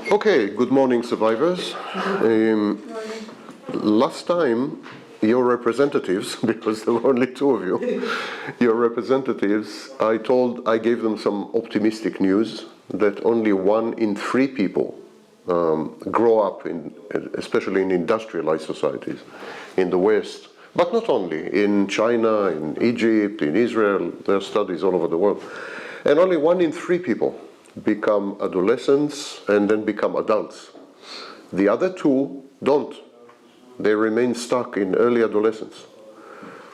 Okay, good morning, survivors. Last time, your representatives, because there were only two of you, your representatives, I gave them some optimistic news that only 1 in 3 people grow up especially in industrialized societies in the West, but not only, in China, in Egypt, in Israel. There are studies all over the world. And only 1 in 3 people become adolescents and then become adults. The other 2 don't. They remain stuck in early adolescence.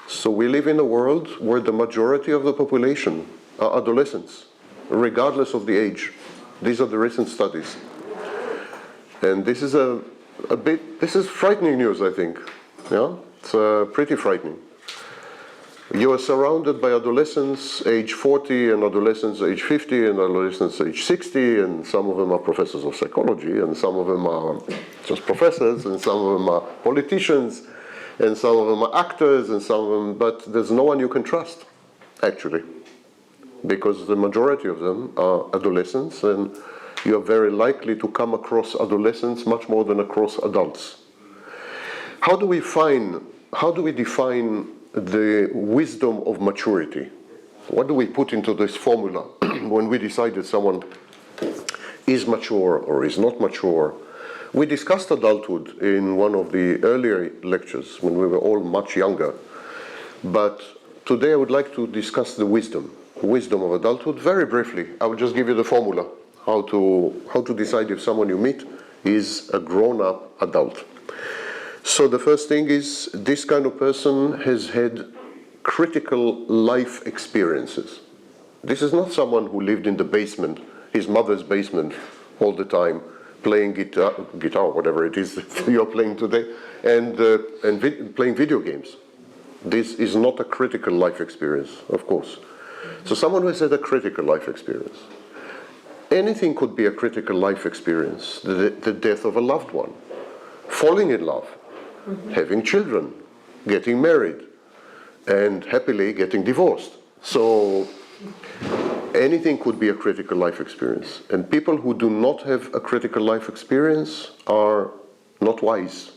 So we live in a world where the majority of the population are adolescents, regardless of the age. These are the recent studies. And this is this is frightening news, I think. Yeah, it's pretty frightening. You are surrounded by adolescents age 40 and adolescents age 50 and adolescents age 60, and some of them are professors of psychology, and some of them are just professors, and some of them are politicians, and some of them are actors, and some of them, but there's no one you can trust, actually, because the majority of them are adolescents, and you're very likely to come across adolescents much more than across adults. How do we define the wisdom of maturity? What do we put into this formula when we decide that someone is mature or is not mature? We discussed adulthood in one of the earlier lectures when we were all much younger. But today I would like to discuss the wisdom of adulthood very briefly. I will just give you the formula, how to decide if someone you meet is a grown-up adult. So the first thing is, this kind of person has had critical life experiences. This is not someone who lived in the basement, his mother's basement, all the time, playing guitar, whatever it is that you're playing today, and playing video games. This is not a critical life experience, of course. So someone who has had a critical life experience. Anything could be a critical life experience. The death of a loved one, falling in love, having children, getting married, and happily getting divorced. So anything could be a critical life experience. And people who do not have a critical life experience are not wise.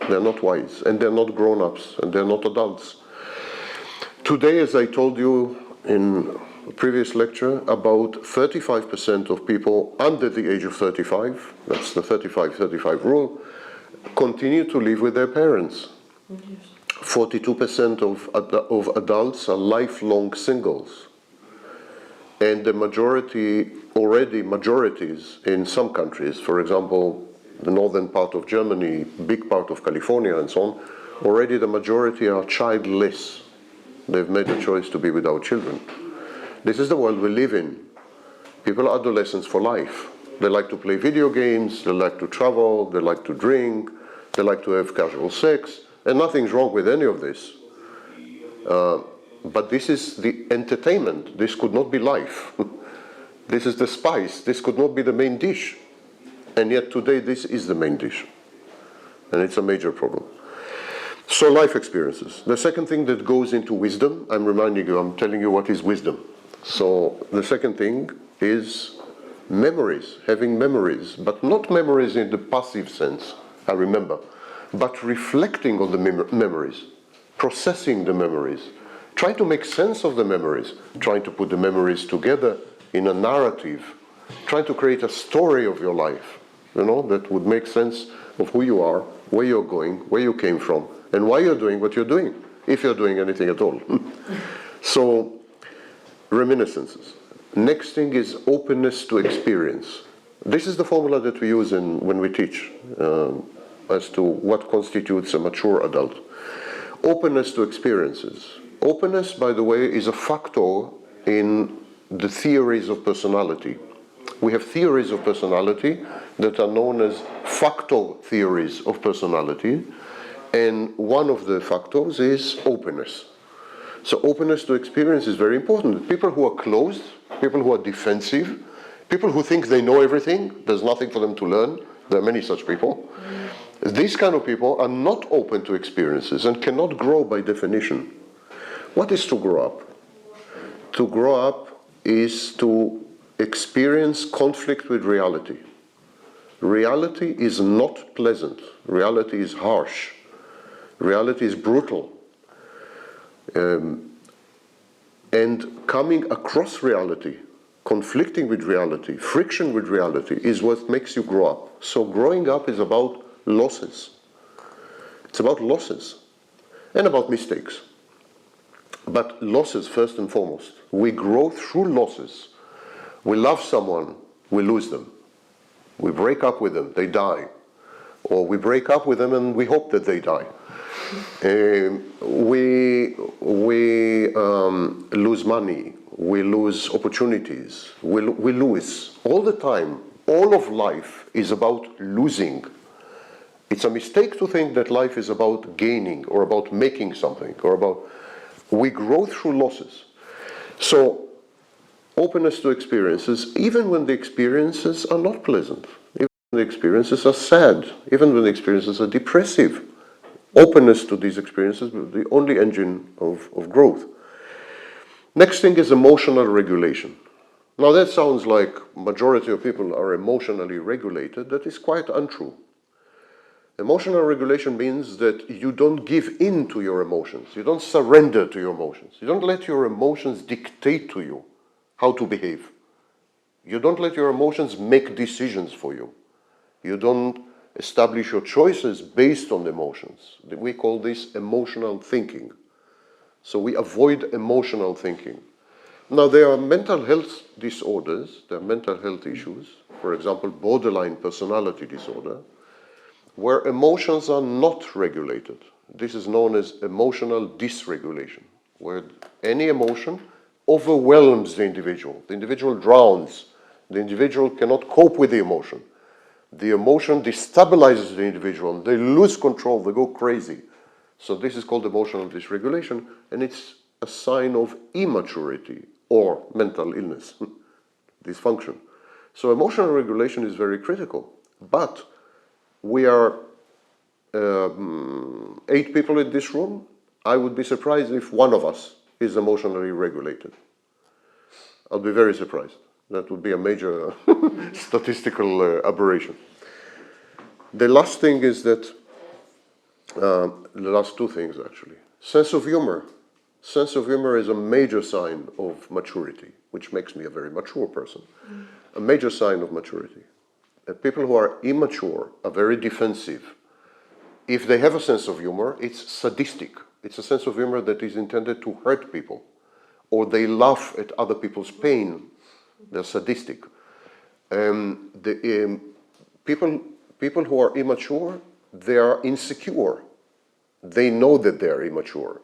They're not wise, and they're not grown-ups, and they're not adults. Today, as I told you in a previous lecture, about 35% of people under the age of 35, that's the 35-35 rule, continue to live with their parents. 42% of adults are lifelong singles. And the majorities in some countries, for example, the northern part of Germany, big part of California and so on, already the majority are childless. They've made a choice to be without children. This is the world we live in. People are adolescents for life. They like to play video games, they like to travel, they like to drink, they like to have casual sex, and nothing's wrong with any of this. But this is the entertainment. This could not be life. This is the spice. This could not be the main dish. And yet today this is the main dish. And it's a major problem. So life experiences. The second thing that goes into wisdom, I'm telling you what is wisdom. So the second thing is memories, having memories, but not memories in the passive sense, I remember, but reflecting on the memories, processing the memories, trying to make sense of the memories, trying to put the memories together in a narrative, trying to create a story of your life, that would make sense of who you are, where you're going, where you came from, and why you're doing what you're doing, if you're doing anything at all. So, reminiscences. Next thing is openness to experience. This is the formula that we use when we teach as to what constitutes a mature adult. Openness to experiences. Openness, by the way, is a factor in the theories of personality. We have theories of personality that are known as factor theories of personality, and one of the factors is openness. So openness to experience is very important. People who are closed, people who are defensive, people who think they know everything, there's nothing for them to learn, there are many such people. These kind of people are not open to experiences and cannot grow by definition. What is to grow up? To grow up is to experience conflict with reality. Reality is not pleasant. Reality is harsh. Reality is brutal. And coming across reality, conflicting with reality, friction with reality is what makes you grow up. So growing up is about losses. It's about losses and about mistakes. But losses first and foremost. We grow through losses. We love someone, we lose them. We break up with them, they die. Or we break up with them and we hope that they die. We lose money, we lose opportunities, we lose all the time. All of life is about losing. It's a mistake to think that life is about gaining or about making something or about. We grow through losses. So openness to experiences, even when the experiences are not pleasant, even when the experiences are sad, even when the experiences are depressive. Openness to these experiences is the only engine of growth. Next thing is emotional regulation. Now that sounds like majority of people are emotionally regulated. That is quite untrue. Emotional regulation means that you don't give in to your emotions. You don't surrender to your emotions. You don't let your emotions dictate to you how to behave. You don't let your emotions make decisions for you. You don't establish your choices based on emotions. We call this emotional thinking. So we avoid emotional thinking. Now there are mental health disorders, there are mental health issues, for example borderline personality disorder, where emotions are not regulated. This is known as emotional dysregulation, where any emotion overwhelms the individual. The individual drowns. The individual cannot cope with the emotion. The emotion destabilizes the individual. They lose control. They go crazy. So this is called emotional dysregulation, and it's a sign of immaturity or mental illness, dysfunction. So emotional regulation is very critical. But we are 8 people in this room. I would be surprised if one of us is emotionally regulated. I'll be very surprised. That would be a major statistical aberration. The last thing is that, the last 2 things actually. Sense of humor. Sense of humor is a major sign of maturity, which makes me a very mature person. A major sign of maturity. People who are immature are very defensive. If they have a sense of humor, it's sadistic. It's a sense of humor that is intended to hurt people. Or they laugh at other people's pain. They're sadistic. People who are immature, they are insecure. They know that they are immature,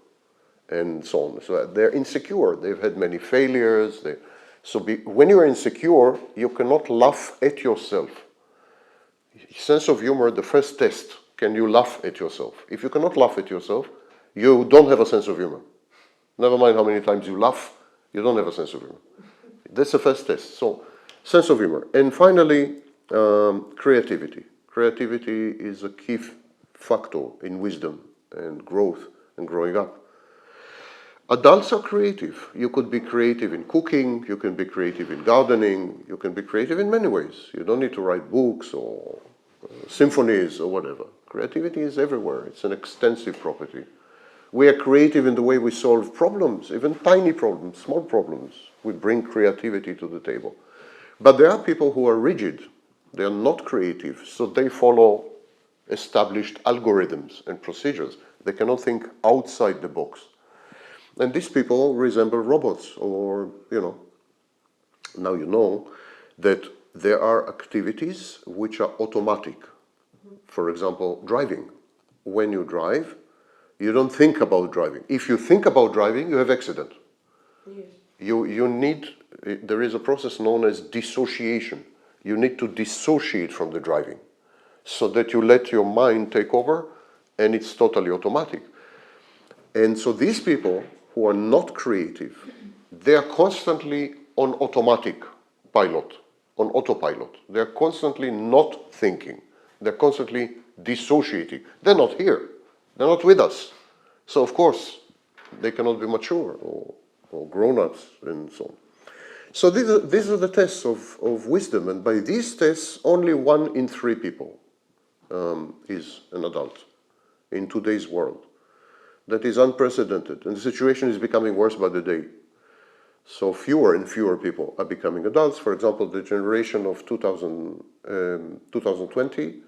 and so on. So they're insecure. They've had many failures. When you are insecure, you cannot laugh at yourself. Sense of humor, the first test, can you laugh at yourself? If you cannot laugh at yourself, you don't have a sense of humor. Never mind how many times you laugh, you don't have a sense of humor. That's the first test. So, sense of humor. And finally, creativity. Creativity is a key factor in wisdom and growth and growing up. Adults are creative. You could be creative in cooking, you can be creative in gardening, you can be creative in many ways. You don't need to write books or symphonies or whatever. Creativity is everywhere. It's an extensive property. We are creative in the way we solve problems, even tiny problems, small problems. We bring creativity to the table. But there are people who are rigid. They are not creative, so they follow established algorithms and procedures. They cannot think outside the box. And these people resemble robots, or, now you know that there are activities which are automatic. For example, driving. When you drive, you don't think about driving. If you think about driving, you have accident. Yes. There is a process known as dissociation. You need to dissociate from the driving so that you let your mind take over and it's totally automatic. And so these people who are not creative, they are constantly on automatic pilot, on autopilot. They're constantly not thinking. They're constantly dissociating. They're not here. They're not with us. So of course, they cannot be mature or grown-ups and so on. So these are the tests of wisdom, and by these tests, only 1 in 3 people is an adult in today's world. That is unprecedented, and the situation is becoming worse by the day. So fewer and fewer people are becoming adults. For example, the generation of 2020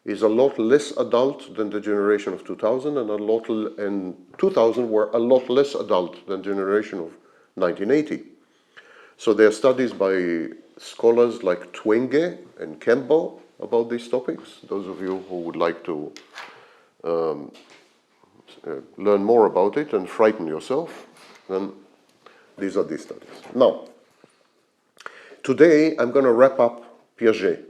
is a lot less adult than the generation of 2000, and 2000 were a lot less adult than the generation of 1980. So there are studies by scholars like Twenge and Campbell about these topics. Those of you who would like to learn more about it and frighten yourself, then these are these studies. Now, today I'm going to wrap up Piaget.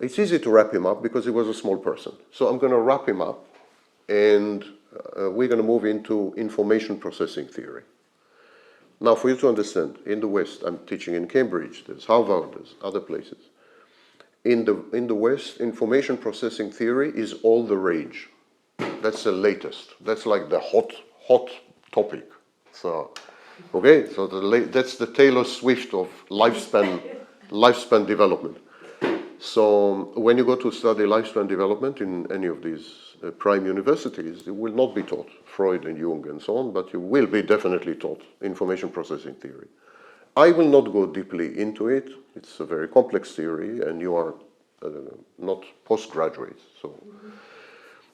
It's easy to wrap him up because he was a small person. So I'm going to wrap him up, and we're going to move into information processing theory. Now, for you to understand, in the West, I'm teaching in Cambridge, there's Harvard, there's other places. In the West, information processing theory is all the rage. That's the latest. That's like the hot topic. So, okay, so that's the Taylor Swift of lifespan development. So when you go to study lifespan development in any of these prime universities, you will not be taught Freud and Jung and so on, but you will be definitely taught information processing theory. I will not go deeply into it. It's a very complex theory, and you are not postgraduates. So,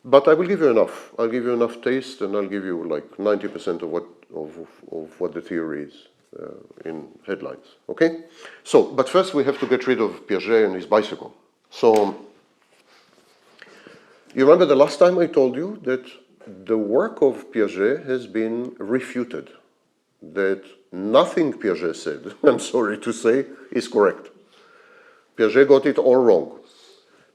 but I will give you enough. I'll give you enough taste, and I'll give you like 90% of what the theory is in headlines. Okay. So, but first we have to get rid of Piaget and his bicycle. So, you remember the last time I told you that the work of Piaget has been refuted, that nothing Piaget said, I'm sorry to say, is correct. Piaget got it all wrong.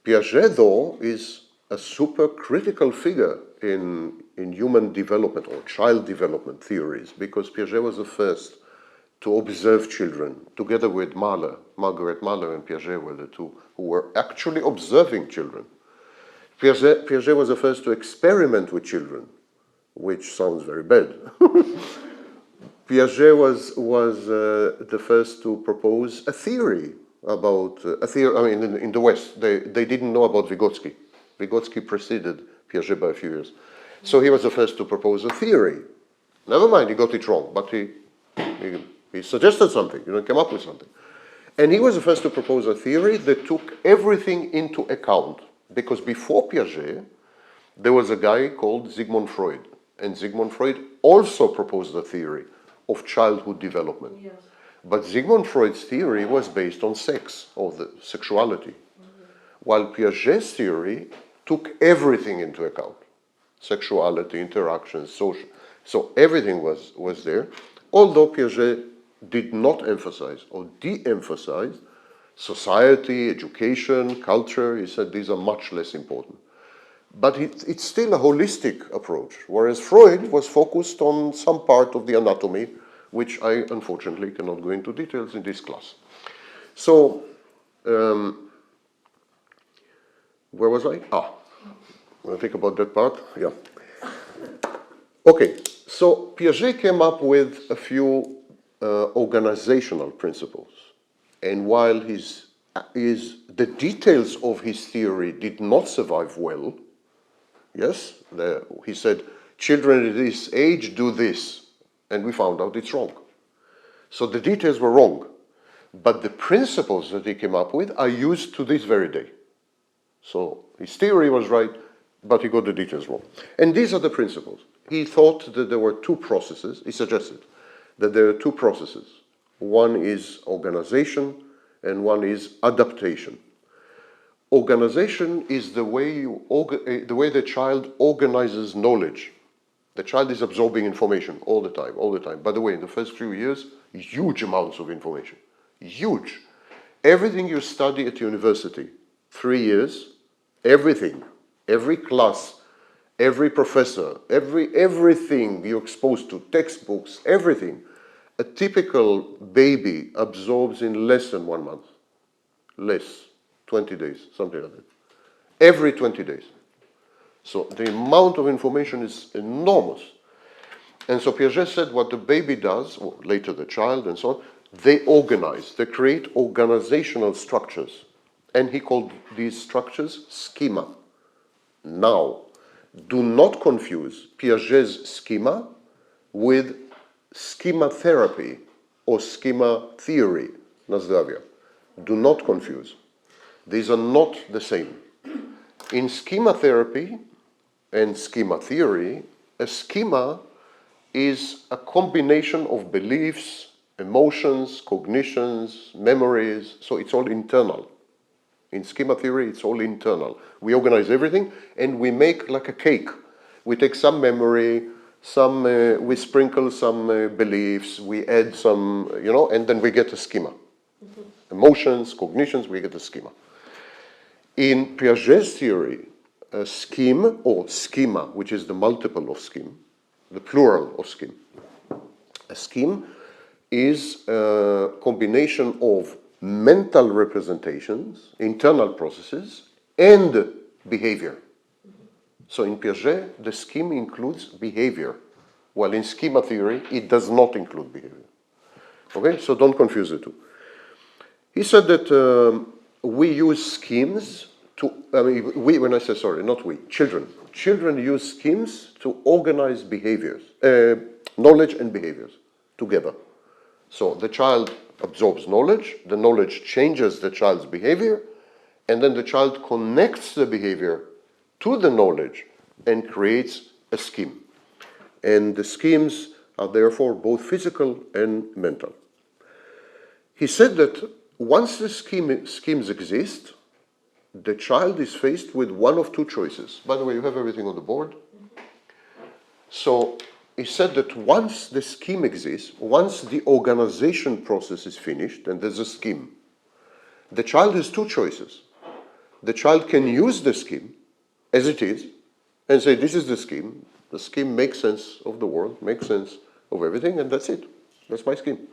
Piaget, though, is a super critical figure in human development or child development theories, because Piaget was the first to observe children, together with Margaret Mahler and Piaget were the two who were actually observing children. Piaget was the first to experiment with children, which sounds very bad. Piaget was the first to propose a theory about in the West, they didn't know about Vygotsky. Vygotsky preceded Piaget by a few years. So he was the first to propose a theory. Never mind, he got it wrong, but he suggested something, came up with something. And he was the first to propose a theory that took everything into account. Because before Piaget, there was a guy called Sigmund Freud. And Sigmund Freud also proposed a theory of childhood development. Yes. But Sigmund Freud's theory was based on sex, or the sexuality. While Piaget's theory took everything into account. Sexuality, interactions, social. So everything was there. Although Piaget did not emphasize or de-emphasize society, education, culture, he said these are much less important. But it's still a holistic approach, whereas Freud was focused on some part of the anatomy, which I unfortunately cannot go into details in this class. So, where was I? When I think about that part, yeah. Okay, so Piaget came up with a few organizational principles. And while the details of his theory did not survive well, yes, he said, children at this age do this, and we found out it's wrong. So the details were wrong, but the principles that he came up with are used to this very day. So his theory was right, but he got the details wrong. And these are the principles. He thought that there were two processes, he suggested that there are two processes. One is organization, and one is adaptation. Organization is the way the child organizes knowledge. The child is absorbing information all the time. By the way, in the first few years, huge amounts of information. Huge. Everything you study at university, 3 years, everything, every class, every professor, everything you're exposed to, textbooks, everything, a typical baby absorbs in less than 1 month. Less, 20 days, something like that. Every 20 days. So the amount of information is enormous. And so Piaget said what the baby does, or later the child and so on, they organize, they create organizational structures. And he called these structures schema. Now, do not confuse Piaget's schema with schema therapy or schema theory, Nazdravia. Do not confuse. These are not the same. In schema therapy and schema theory, a schema is a combination of beliefs, emotions, cognitions, memories, so it's all internal. In schema theory, it's all internal. We organize everything and we make like a cake. We take some memory, we sprinkle some beliefs, we add some, and then we get a schema. Emotions, cognitions, we get a schema. In Piaget's theory, a scheme or schema, which is the multiple of scheme, the plural of scheme. A scheme is a combination of mental representations, internal processes, and behavior. So in Piaget, the scheme includes behavior, while in schema theory, it does not include behavior. Okay, so don't confuse the two. He said that we use schemes to, when I say sorry, not we, children. Children use schemes to organize behaviors, knowledge and behaviors together. So the child absorbs knowledge, the knowledge changes the child's behavior, and then the child connects the behavior to the knowledge and creates a scheme. And the schemes are therefore both physical and mental. He said that once the schemes exist, the child is faced with one of two choices. By the way, you have everything on the board. So he said that once the scheme exists, once the organization process is finished and there's a scheme, the child has two choices. The child can use the scheme as it is and say, this is the scheme. The scheme makes sense of the world, makes sense of everything, and that's it. That's my scheme.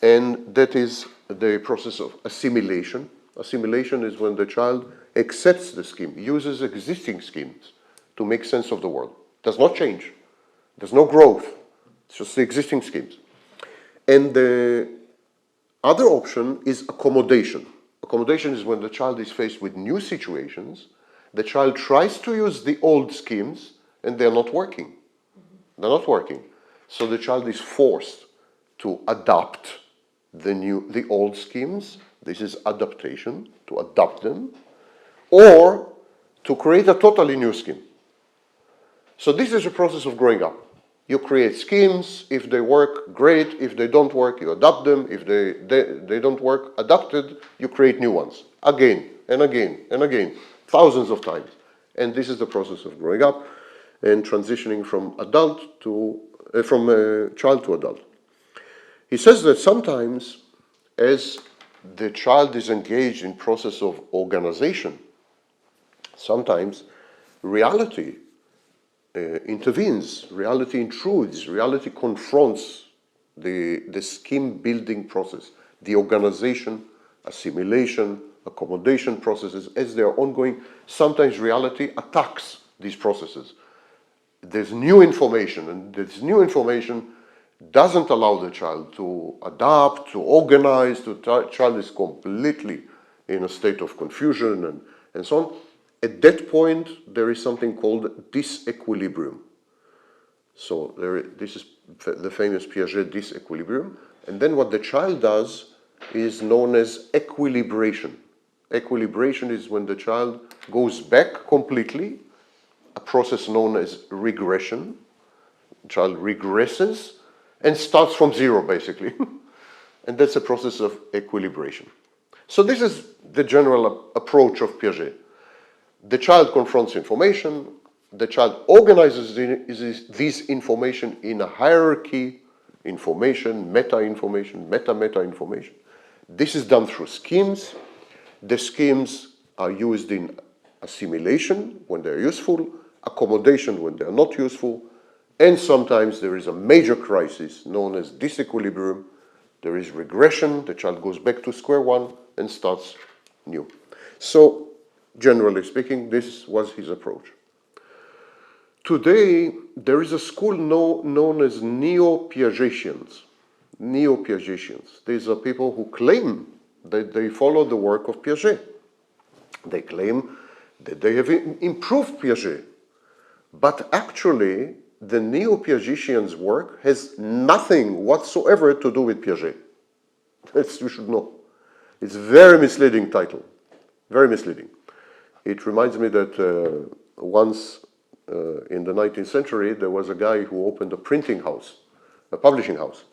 And that is the process of assimilation. Assimilation is when the child accepts the scheme, uses existing schemes to make sense of the world. Does not change. There's no growth. It's just the existing schemes. And the other option is accommodation. Accommodation is when the child is faced with new situations. The child tries to use the old schemes and they're not working. They're not working. So the child is forced to adapt the old schemes. This is adaptation, to adapt them, or to create a totally new scheme. So this is a process of growing up. You create schemes. If they work, great. If they don't work, you adapt them. If they don't work, adapted, you create new ones. Again and again and again, thousands of times. And this is the process of growing up and transitioning from child to adult. He says that sometimes, as the child is engaged in process of organization, sometimes reality intervenes, reality intrudes, reality confronts the scheme building process, the organization, assimilation, accommodation processes as they are ongoing. Sometimes reality attacks these processes. There's new information, and this new information doesn't allow the child to adapt, to organize, the child is completely in a state of confusion and so on. At that point, there is something called disequilibrium. So this is the famous Piaget disequilibrium. And then what the child does is known as equilibration. Equilibration is when the child goes back completely, a process known as regression. The child regresses and starts from zero, basically. And that's a process of equilibration. So this is the general approach of Piaget. The child confronts information, the child organizes this information in a hierarchy, information, meta-information, meta-meta-information. This is done through schemes. The schemes are used in assimilation when they're useful, accommodation when they're not useful, and sometimes there is a major crisis known as disequilibrium. There is regression, the child goes back to square one and starts new. So, generally speaking, this was his approach. Today, there is a school known as Neo-Piagetians. Neo-Piagetians. These are people who claim that they follow the work of Piaget. They claim that they have improved Piaget. But actually, the Neo-Piagetians' work has nothing whatsoever to do with Piaget. That you should know. It's a very misleading title. Very misleading. It reminds me that once in the 19th century, there was a guy who opened a printing house, a publishing house.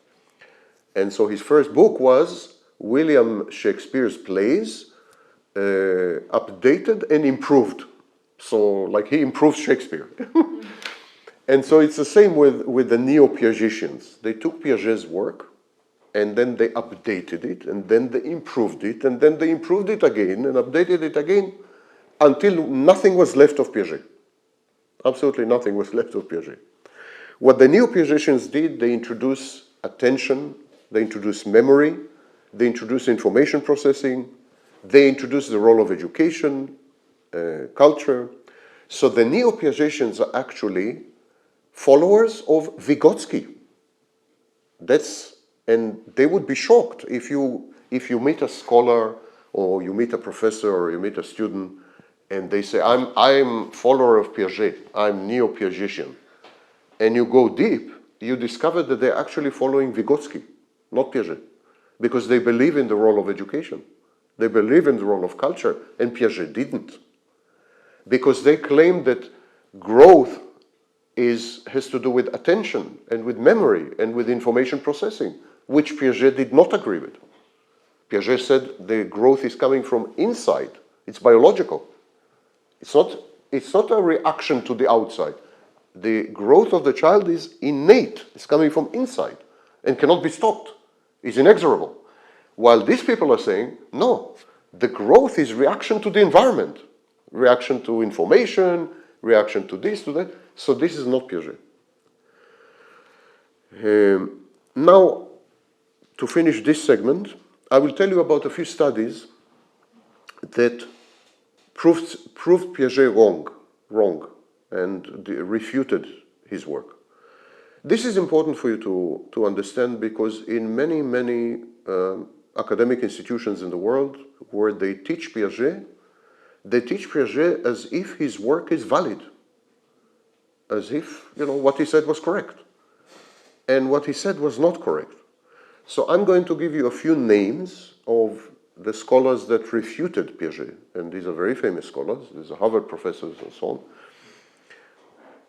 And so his first book was William Shakespeare's plays, updated and improved. So, like, he improved Shakespeare. And so it's the same with the Neo-Piagetians. They took Piaget's work, and then they updated it, and then they improved it, and then they improved it again, and updated it again, until nothing was left of Piaget. Absolutely nothing was left of Piaget. What the Neo-Piagetians did, they introduced attention, they introduced memory, they introduced information processing, they introduced the role of education, culture. So the Neo-Piagetians are actually followers of Vygotsky. And they would be shocked if you meet a scholar, or you meet a professor, or you meet a student, and they say, I'm follower of Piaget, I'm Neo-Piagetian. And you go deep, you discover that they're actually following Vygotsky, not Piaget, because they believe in the role of education. They believe in the role of culture, and Piaget didn't. Because they claim that growth has to do with attention, and with memory, and with information processing, which Piaget did not agree with. Piaget said the growth is coming from inside. It's biological. It's not a reaction to the outside. The growth of the child is innate. It's coming from inside and cannot be stopped. It's inexorable. While these people are saying, no, the growth is reaction to the environment, reaction to information, reaction to this, to that. So this is not Piaget. Now, to finish this segment, I will tell you about a few studies that proved Piaget wrong, and refuted his work. This is important for you to understand, because in many academic institutions in the world where they teach Piaget as if his work is valid, as if, what he said was correct. And what he said was not correct. So I'm going to give you a few names of the scholars that refuted Piaget. And these are very famous scholars. These are Harvard professors and so on.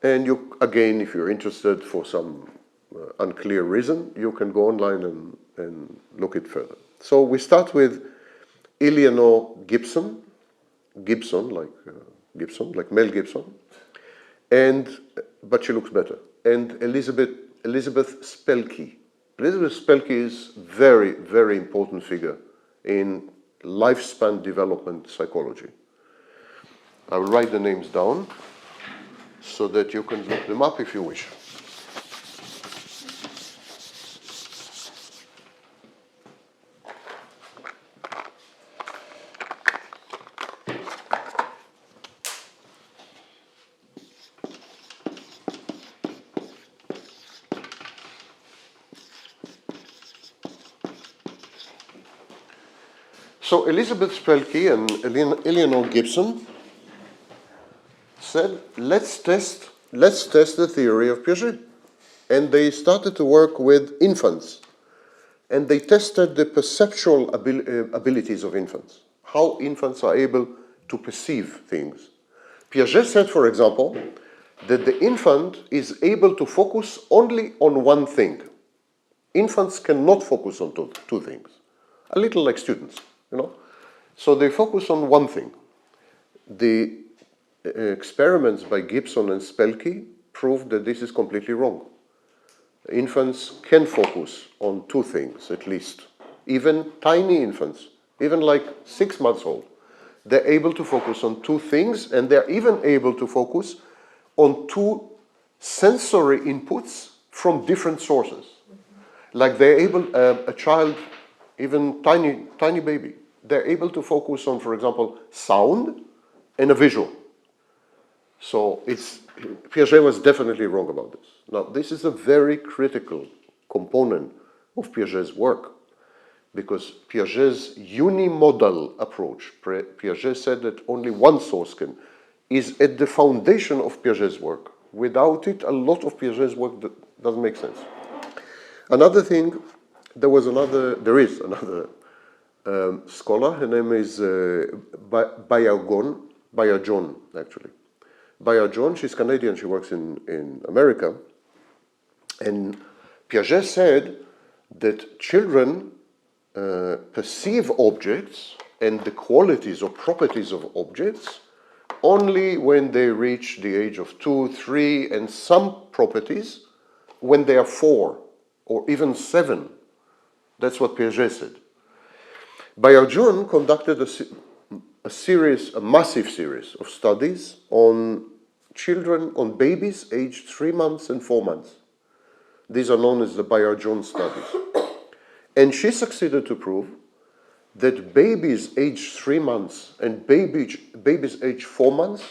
And you, again, if you're interested for some unclear reason, you can go online and look it further. So we start with Eleanor Gibson, like Mel Gibson, but she looks better. And Elizabeth Spelke. Elizabeth Spelke is very, very important figure in lifespan development psychology. I will write the names down so that you can look them up if you wish. So Elizabeth Spelke and Eleanor Gibson said, let's test the theory of Piaget. And they started to work with infants. And they tested the perceptual abilities of infants, how infants are able to perceive things. Piaget said, for example, that the infant is able to focus only on one thing. Infants cannot focus on two things, a little like students. So they focus on one thing. The experiments by Gibson and Spelke proved that this is completely wrong. Infants can focus on two things at least. Even tiny infants, even like 6 months old, they're able to focus on two things, and they're even able to focus on two sensory inputs from different sources. Like they're able, a child, even tiny baby, they're able to focus on, for example, sound and a visual. So Piaget was definitely wrong about this. Now, this is a very critical component of Piaget's work, because Piaget's unimodal approach, Piaget said that only one source is at the foundation of Piaget's work. Without it, a lot of Piaget's work doesn't make sense. Another thing, there is another scholar. Her name is Bayajon, actually. Bayajon, she's Canadian, she works in America. And Piaget said that children perceive objects and the qualities or properties of objects only when they reach the age of 2, 3, and some properties when they are 4 or even 7. That's what Piaget said. Bayajon conducted a massive series of studies on children, on babies aged 3 months and 4 months. These are known as the Bayajon studies. And she succeeded to prove that babies aged 3 months and babies aged 4 months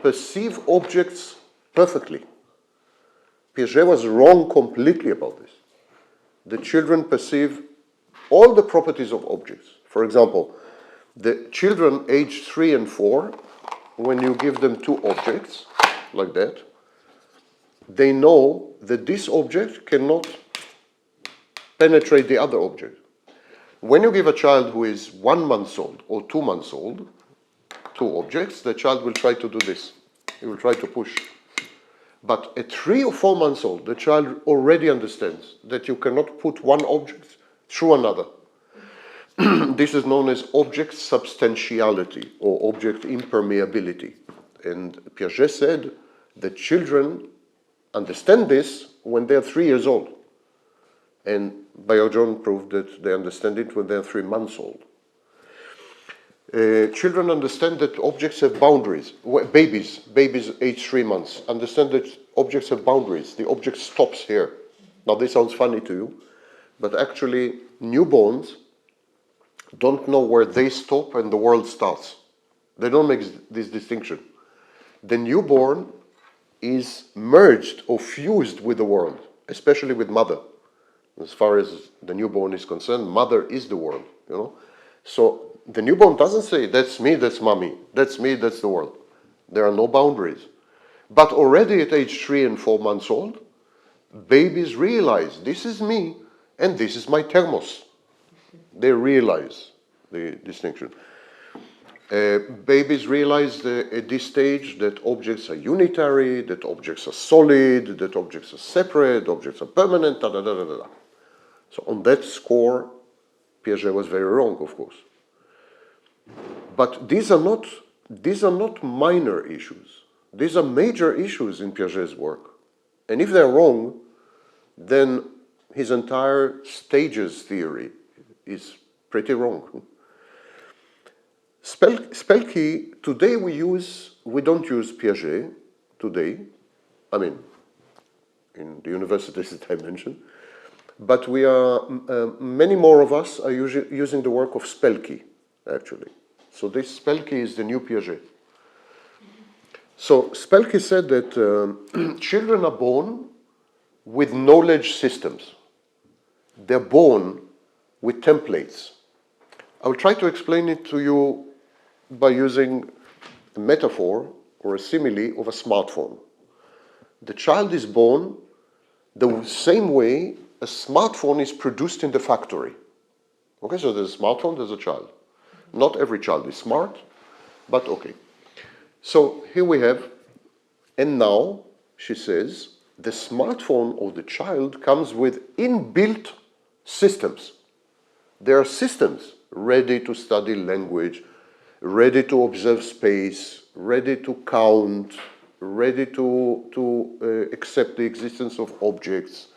perceive objects perfectly. Piaget was wrong completely about this. The children perceive all the properties of objects. For example, the children aged 3 and 4, when you give them 2 objects, like that, they know that this object cannot penetrate the other object. When you give a child who is 1 month old or 2 months old 2 objects, the child will try to do this. He will try to push. But at 3 or 4 months old, the child already understands that you cannot put one object through another. This is known as object substantiality or object impermeability. And Piaget said that children understand this when they are 3 years old. And Bayajon proved that they understand it when they are 3 months old. Children understand that objects have boundaries. Babies aged 3 months, understand that objects have boundaries. The object stops here. Now this sounds funny to you, but actually newborns don't know where they stop and the world starts. They don't make this distinction. The newborn is merged or fused with the world, especially with mother. As far as the newborn is concerned, mother is the world, you know. So the newborn doesn't say, that's me, that's mommy, that's me, that's the world. There are no boundaries. But already at age 3 and 4 months old, babies realize, this is me and this is my thermos. They realize the distinction. Babies realize at this stage that objects are unitary, that objects are solid, that objects are separate, objects are permanent, da da da da da. So on that score, Piaget was very wrong, of course. But these are not minor issues. These are major issues in Piaget's work. And if they're wrong, then his entire stages theory is pretty wrong. Spelky, today we don't use Piaget today, I mean, in the universities that I mentioned, but we are, many more of us are using the work of Spelky, actually. So this Spelky is the new Piaget. So Spelky said that children are born with knowledge systems. They're born with templates. I will try to explain it to you by using a metaphor or a simile of a smartphone. The child is born the same way a smartphone is produced in the factory. Okay, so there's a smartphone, there's a child. Not every child is smart, but okay. So here we have, and now, she says, the smartphone or the child comes with inbuilt systems. There are systems ready to study language, ready to observe space, ready to count, ready to accept the existence of objects,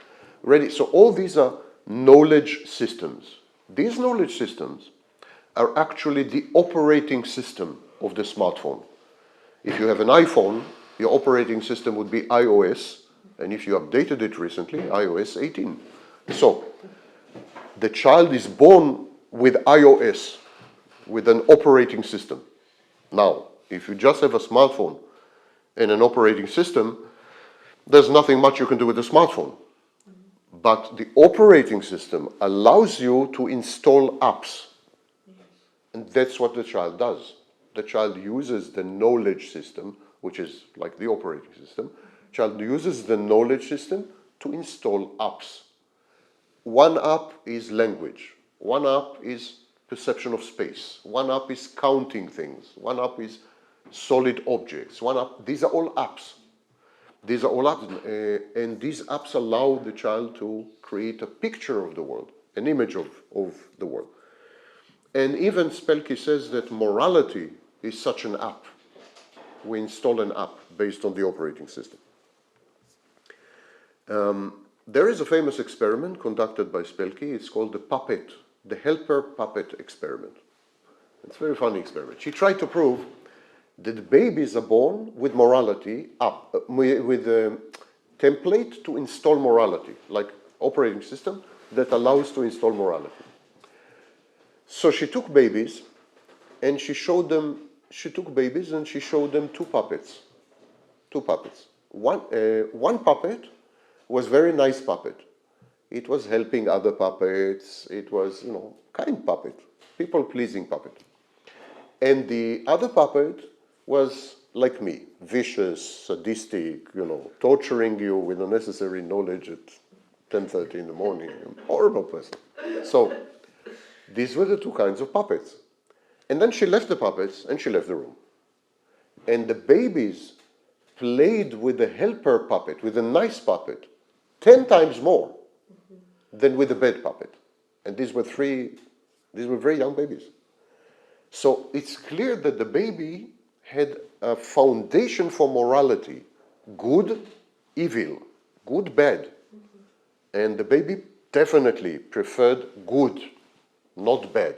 ready. So all these are knowledge systems. These knowledge systems are actually the operating system of the smartphone. If you have an iPhone, your operating system would be iOS, and if you updated it recently, iOS 18. So the child is born with iOS, with an operating system. Now, if you just have a smartphone, and an operating system, there's nothing much you can do with a smartphone. But the operating system allows you to install apps. And that's what the child does. The child uses the knowledge system, which is like the operating system. Child uses the knowledge system to install apps. One app is language. One app is perception of space. One app is counting things. One app is solid objects. One app, these are all apps. These are all apps, and these apps allow the child to create a picture of the world, an image of the world. And even Spelke says that morality is such an app. We install an app based on the operating system. There is a famous experiment conducted by Spelke. It's called the helper puppet experiment. It's a very funny experiment. She tried to prove that babies are born with morality with a template to install morality, like operating system that allows to install morality. So she took babies and she showed them two puppets. One puppet was very nice puppet. It was helping other puppets. It was, kind puppet, people-pleasing puppet. And the other puppet was like me, vicious, sadistic, torturing you with unnecessary knowledge at 10:30 in the morning. Horrible person. So these were the two kinds of puppets. And then she left the puppets and she left the room. And the babies played with the helper puppet, with the nice puppet, 10 times more than with the bad puppet. And these were very young babies. So it's clear that the baby had a foundation for morality, good, evil, good, bad. And the baby definitely preferred good, not bad,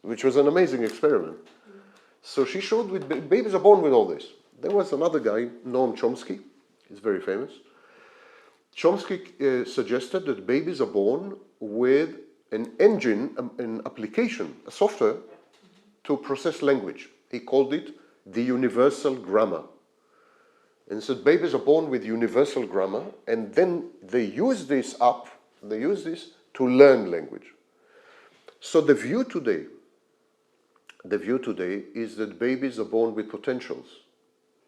which was an amazing experiment. So she showed babies are born with all this. There was another guy, Noam Chomsky, he's very famous. Chomsky suggested that babies are born with an engine, an application, a software to process language. He called it the universal grammar. And so babies are born with universal grammar, and then they use this to learn language. So the view today is that babies are born with potentials,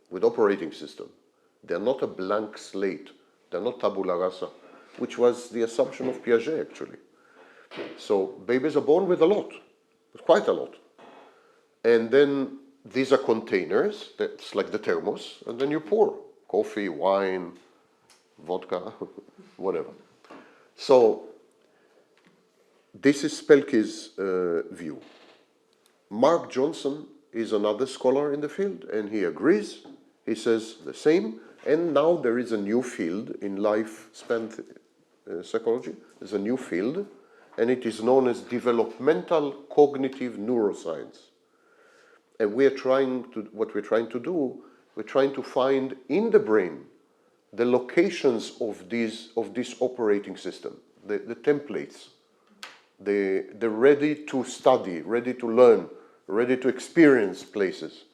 with operating system. They're not a blank slate. They're not tabula rasa, which was the assumption of Piaget, actually. So babies are born with a lot, with quite a lot. And then these are containers, that's like the thermos, and then you pour coffee, wine, vodka, whatever. So this is Spelke's view. Mark Johnson is another scholar in the field, and he agrees. He says the same. And now there is a new field in lifespan psychology. There's a new field, and it is known as developmental cognitive neuroscience. And what we're trying to do, we're trying to find in the brain the locations of this operating system, the templates, the ready to study, ready to learn, ready to experience places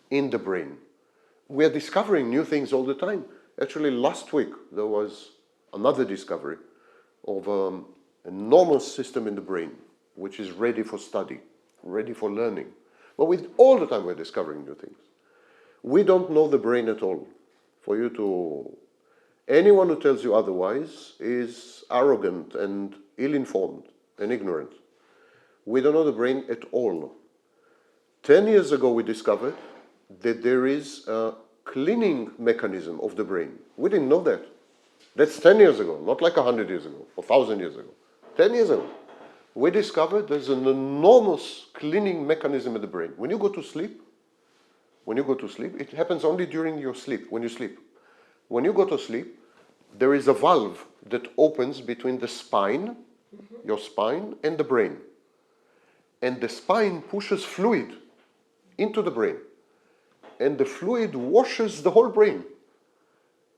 in the brain. We are discovering new things all the time. Actually, last week there was another discovery of an enormous system in the brain which is ready for study, ready for learning. But all the time we're discovering new things. We don't know the brain at all. Anyone who tells you otherwise is arrogant and ill-informed and ignorant. We don't know the brain at all. 10 years ago we discovered that there is a cleaning mechanism of the brain. We didn't know that. That's 10 years ago, not like 100 years ago, or 1,000 years ago. 10 years ago. We discovered there's an enormous cleaning mechanism in the brain. When you go to sleep, it happens only during your sleep, when you sleep. When you go to sleep, there is a valve that opens between the spine, your spine, and the brain. And the spine pushes fluid into the brain. And the fluid washes the whole brain.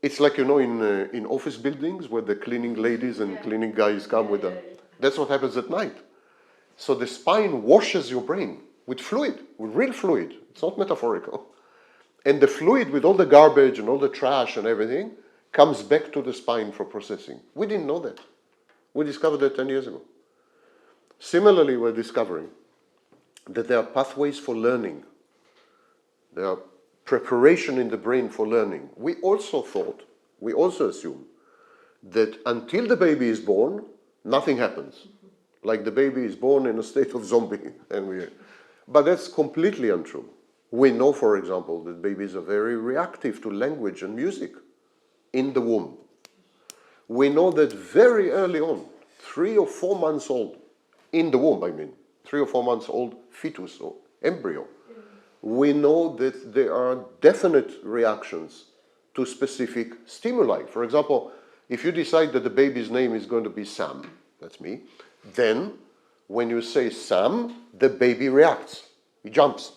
It's like, in office buildings where the cleaning ladies and cleaning guys come with them. That's what happens at night. So the spine washes your brain with fluid, with real fluid. It's not metaphorical. And the fluid with all the garbage and all the trash and everything comes back to the spine for processing. We didn't know that. We discovered that 10 years ago. Similarly, we're discovering that there are pathways for learning. There are preparation in the brain for learning. We also assume that until the baby is born, nothing happens. Like the baby is born in a state of zombie. But that's completely untrue. We know, for example, that babies are very reactive to language and music in the womb. We know that very early on, 3 or 4 months old, in the womb, 3 or 4 months old fetus or embryo, we know that there are definite reactions to specific stimuli. For example, if you decide that the baby's name is going to be Sam, that's me, then when you say Sam, the baby reacts. He jumps.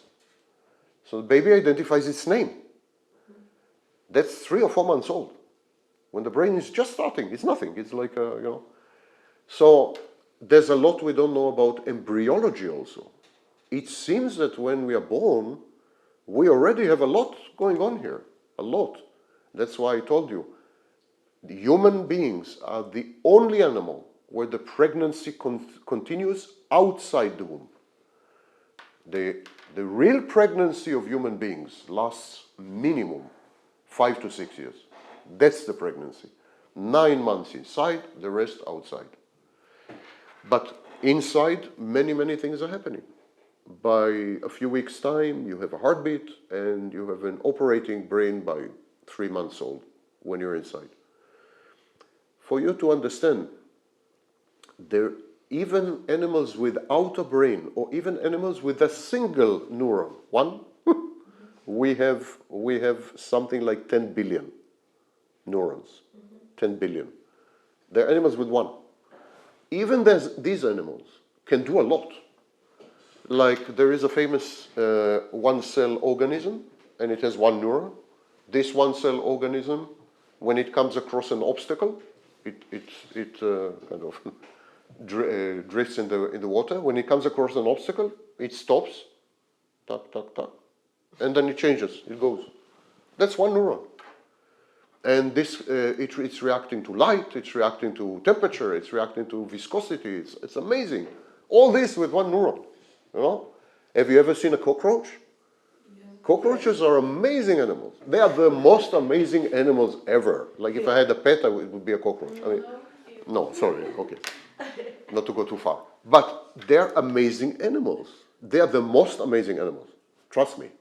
So the baby identifies its name. That's 3 or 4 months old. When the brain is just starting, it's nothing. It's like, So there's a lot we don't know about embryology also. It seems that when we are born, we already have a lot going on here. A lot. That's why I told you, the human beings are the only animal where the pregnancy continues outside the womb. The real pregnancy of human beings lasts minimum 5 to 6 years. That's the pregnancy. 9 months inside, the rest outside. But inside, many, many things are happening. By a few weeks' time, you have a heartbeat and you have an operating brain by 3 months old when you're inside. For you to understand, even animals without a brain, or even animals with a single neuron, one, we have something like 10 billion neurons. 10 billion. They're animals with one. Even these animals can do a lot. Like there is a famous one-cell organism, and it has one neuron. This one-cell organism, when it comes across an obstacle, it kind of drifts in the water. When it comes across an obstacle, it stops, tuck, tuck, tuck, and then it changes, it goes. That's one neuron. And this, it's reacting to light, it's reacting to temperature, it's reacting to viscosity, it's amazing. All this with one neuron, you know? Have you ever seen a cockroach? Cockroaches are amazing animals. They are the most amazing animals ever. Like if I had a pet, it would be a cockroach. No, sorry, okay. Not to go too far. But they're amazing animals. They are the most amazing animals. Trust me.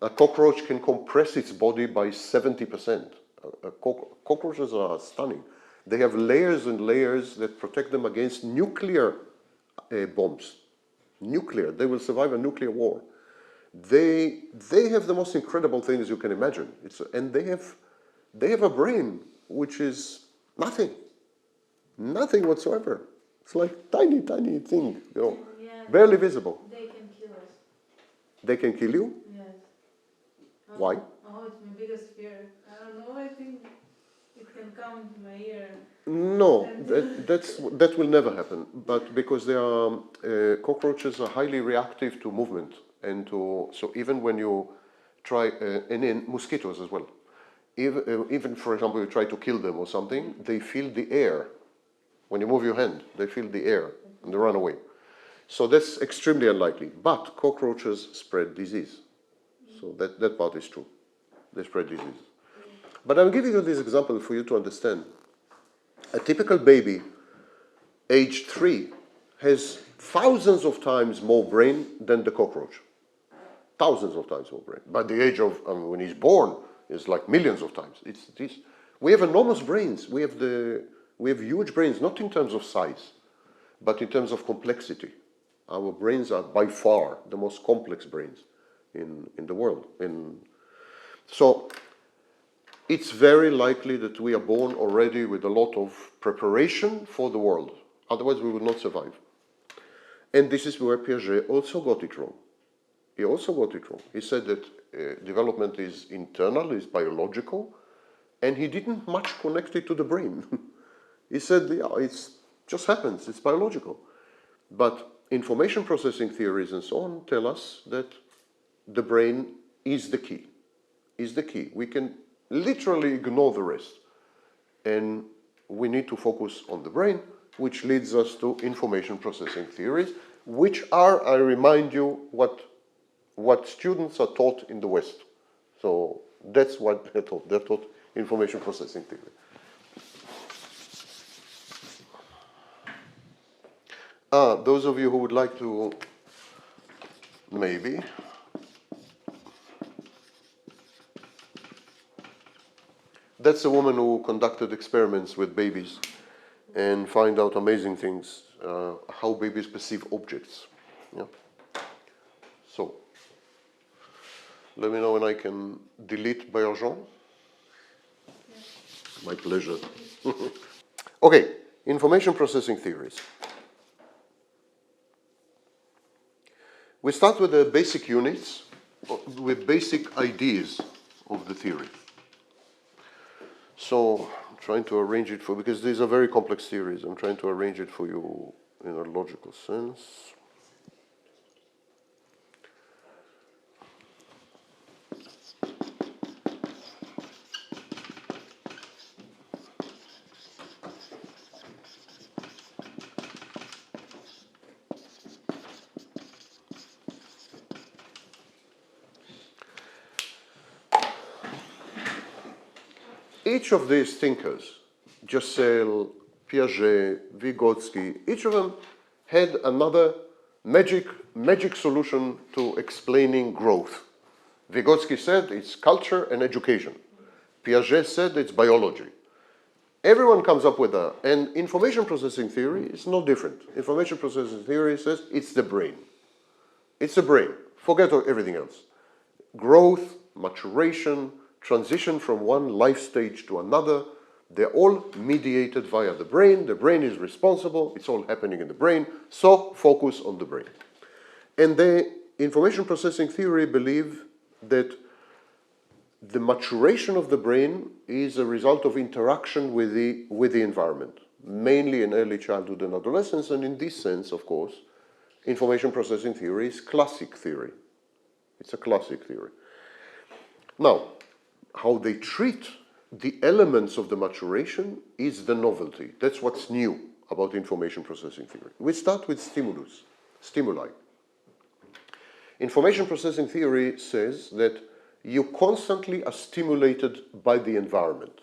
A cockroach can compress its body by 70%. Cockroaches are stunning. They have layers and layers that protect them against nuclear bombs. Nuclear. They will survive a nuclear war. They have the most incredible things you can imagine. And they have a brain which is nothing whatsoever. It's like tiny thing, barely visible. They can kill us. They can kill you? Yes. Why? Oh, it's my biggest fear. I don't know. I think it can come into my ear. No, that will never happen. But because cockroaches are highly reactive to movement. So even when you try, and in mosquitoes as well, even for example you try to kill them or something, they feel the air. When you move your hand, they feel the air and they run away. So that's extremely unlikely. But cockroaches spread disease. So that part is true. They spread disease. But I'm giving you this example for you to understand. A typical baby, age 3, has thousands of times more brain than the cockroach. Thousands of times more brain. By the age of, when he's born, it's like millions of times. We have enormous brains. We have huge brains, not in terms of size, but in terms of complexity. Our brains are by far the most complex brains in the world. So it's very likely that we are born already with a lot of preparation for the world. Otherwise we would not survive. And this is where Piaget also got it wrong. He also got it wrong. He said that development is internal, is biological, and he didn't much connect it to the brain. He said, yeah, it just happens, it's biological. But information processing theories and so on tell us that the brain is the key. is the key. We can literally ignore the rest. And we need to focus on the brain, which leads us to information processing theories, which are, I remind you, what students are taught in the West. So that's what they're taught. They're taught information processing theory. Those of you who would like to, maybe, that's a woman who conducted experiments with babies and find out amazing things, how babies perceive objects. Yeah? So, let me know when I can delete Baillargeon. My pleasure. Okay, information processing theories. We start with the basic units, with basic ideas of the theory. So I'm trying to arrange it for, because these are very complex theories, I'm trying to arrange it for you in a logical sense. Each of these thinkers, Husserl, Piaget, Vygotsky, each of them had another magic solution to explaining growth. Vygotsky said it's culture and education. Piaget said it's biology. Everyone comes up with that, and information processing theory is no different. Information processing theory says it's the brain. It's the brain. Forget everything else. Growth, maturation, transition from one life stage to another, they're all mediated via the brain. The brain is responsible. It's all happening in the brain. So focus on the brain. And the information processing theory believe that the maturation of the brain is a result of interaction with the environment, mainly in early childhood and adolescence. And in this sense, of course, information processing theory is classic theory. It's a classic theory. Now, how they treat the elements of the maturation is the novelty. That's what's new about information processing theory. We start with stimuli. Information processing theory says that you constantly are stimulated by the environment,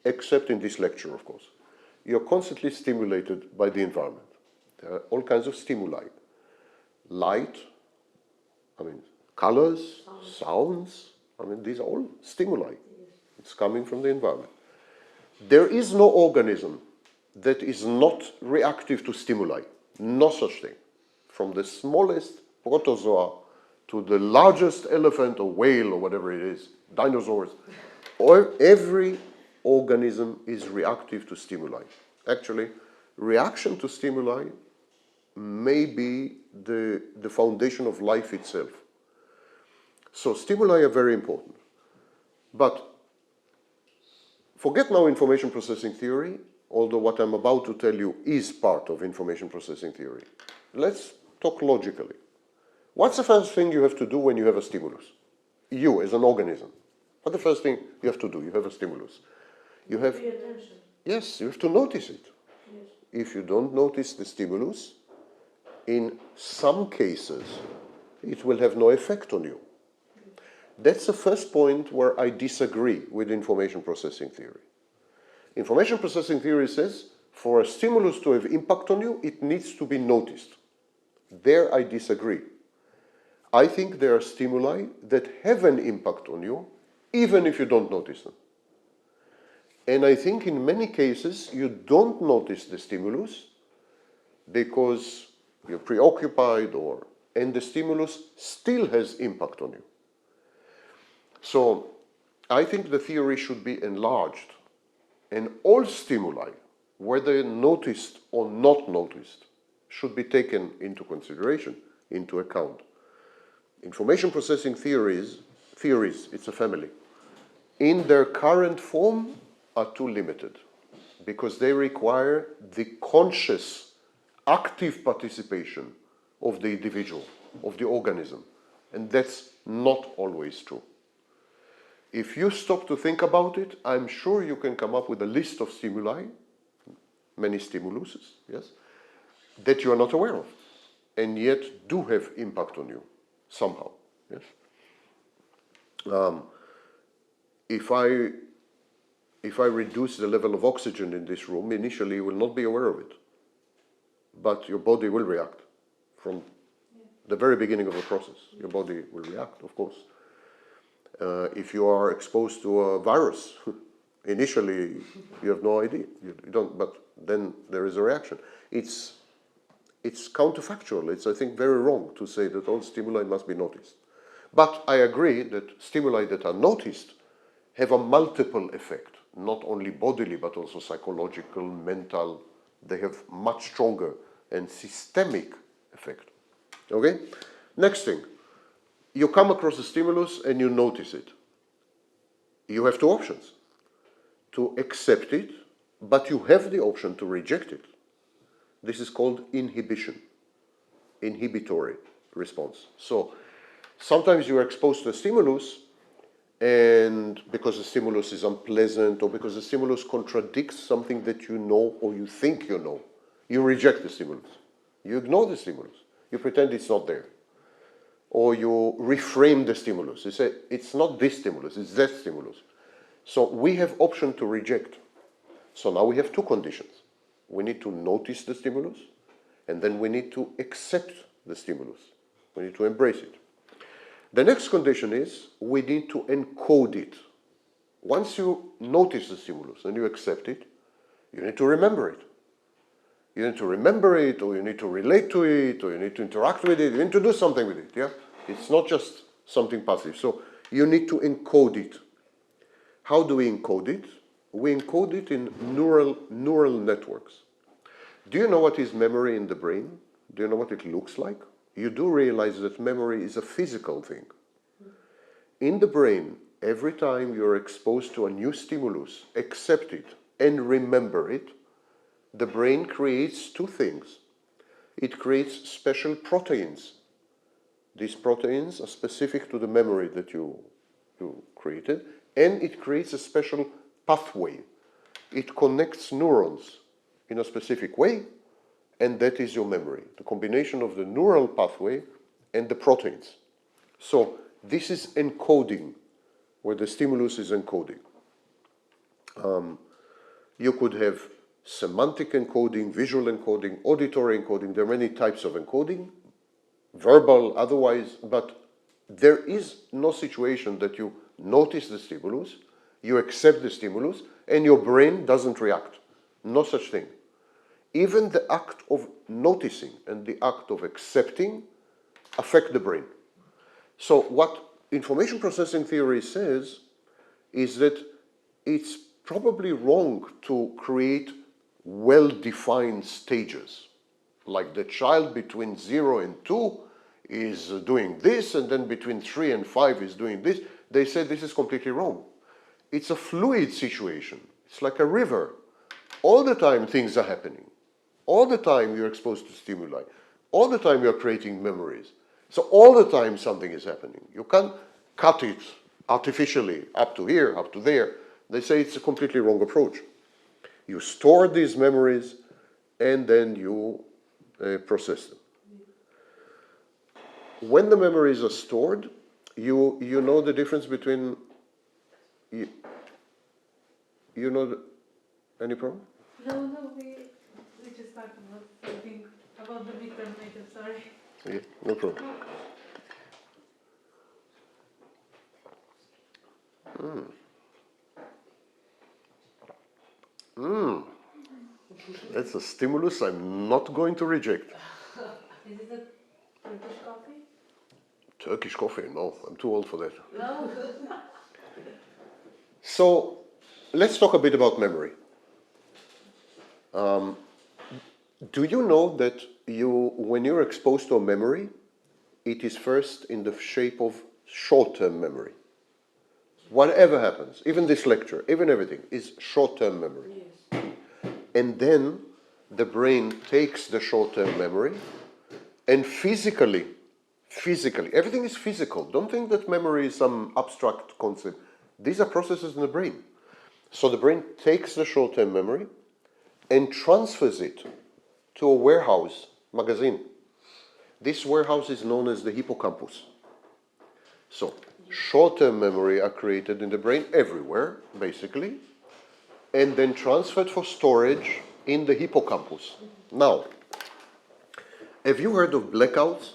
except in this lecture, of course. You're constantly stimulated by the environment. There are all kinds of stimuli. Light, colors, sounds, these are all stimuli. It's coming from the environment. There is no organism that is not reactive to stimuli. No such thing. From the smallest protozoa to the largest elephant or whale or whatever it is, dinosaurs, every organism is reactive to stimuli. Actually, reaction to stimuli may be the foundation of life itself. So stimuli are very important. But forget now information processing theory, although what I'm about to tell you is part of information processing theory. Let's talk logically. What's the first thing you have to do when you have a stimulus? You, as an organism. What's the first thing you have to do? You have a stimulus. You have... Pay attention. Yes, you have to notice it. Yes. If you don't notice the stimulus, in some cases, it will have no effect on you. That's the first point where I disagree with information processing theory. Information processing theory says for a stimulus to have impact on you, it needs to be noticed. There I disagree. I think there are stimuli that have an impact on you, even if you don't notice them. And I think in many cases you don't notice the stimulus because you're preoccupied and the stimulus still has impact on you. So I think the theory should be enlarged, and all stimuli, whether noticed or not noticed, should be taken into consideration, into account. Information processing theories, it's a family, in their current form are too limited because they require the conscious, active participation of the individual, of the organism, and that's not always true. If you stop to think about it, I'm sure you can come up with a list of stimuli, many stimuluses, yes, that you are not aware of, and yet do have impact on you somehow, yes. If I reduce the level of oxygen in this room, initially you will not be aware of it, but your body will react from the very beginning of the process. Your body will react, of course. If you are exposed to a virus, initially you have no idea. You don't, but then there is a reaction. It's counterfactual. It's, I think, very wrong to say that all stimuli must be noticed. But I agree that stimuli that are noticed have a multiple effect, not only bodily but also psychological, mental. They have much stronger and systemic effect. Okay? Next thing. You come across a stimulus and you notice it. You have two options. To accept it, but you have the option to reject it. This is called inhibition, inhibitory response. So sometimes you are exposed to a stimulus, and because the stimulus is unpleasant or because the stimulus contradicts something that you know or you think you know, you reject the stimulus. You ignore the stimulus. You pretend it's not there. Or you reframe the stimulus. You say, it's not this stimulus, it's that stimulus. So we have option to reject. So now we have two conditions. We need to notice the stimulus, and then we need to accept the stimulus. We need to embrace it. The next condition is we need to encode it. Once you notice the stimulus and you accept it, you need to remember it. You need to remember it, or you need to relate to it, or you need to interact with it, you need to do something with it, yeah? It's not just something passive. So you need to encode it. How do we encode it? We encode it in neural networks. Do you know what is memory in the brain? Do you know what it looks like? You do realize that memory is a physical thing. In the brain, every time you're exposed to a new stimulus, accept it and remember it, the brain creates two things. It creates special proteins. These proteins are specific to the memory that you created, and it creates a special pathway. It connects neurons in a specific way, and that is your memory, the combination of the neural pathway and the proteins. So this is encoding, where the stimulus is encoding. You could have semantic encoding, visual encoding, auditory encoding. There are many types of encoding, verbal, otherwise, but there is no situation that you notice the stimulus, you accept the stimulus, and your brain doesn't react. No such thing. Even the act of noticing and the act of accepting affect the brain. So what information processing theory says is that it's probably wrong to create well-defined stages. Like the child between 0 and 2 is doing this, and then between 3 and 5 is doing this. They said this is completely wrong. It's a fluid situation. It's like a river. All the time things are happening. All the time you're exposed to stimuli. All the time you're creating memories. So all the time something is happening. You can't cut it artificially up to here, up to there. They say it's a completely wrong approach. You store these memories and then you process them. When the memories are stored, you know the difference between, you know, any problem? No, we just talked about something about the midterm later, sorry. Yeah, no problem. That's a stimulus I'm not going to reject. Is it a Turkish coffee? Turkish coffee? No, I'm too old for that. No. So, let's talk a bit about memory. Do you know that when you're exposed to a memory, it is first in the shape of short-term memory? Whatever happens, even this lecture, even everything, is short-term memory. Yes. And then the brain takes the short-term memory and physically, everything is physical. Don't think that memory is some abstract concept. These are processes in the brain. So the brain takes the short-term memory and transfers it to a warehouse magazine. This warehouse is known as the hippocampus. So short-term memory are created in the brain everywhere, basically, and then transferred for storage in the hippocampus. Now, have you heard of blackouts?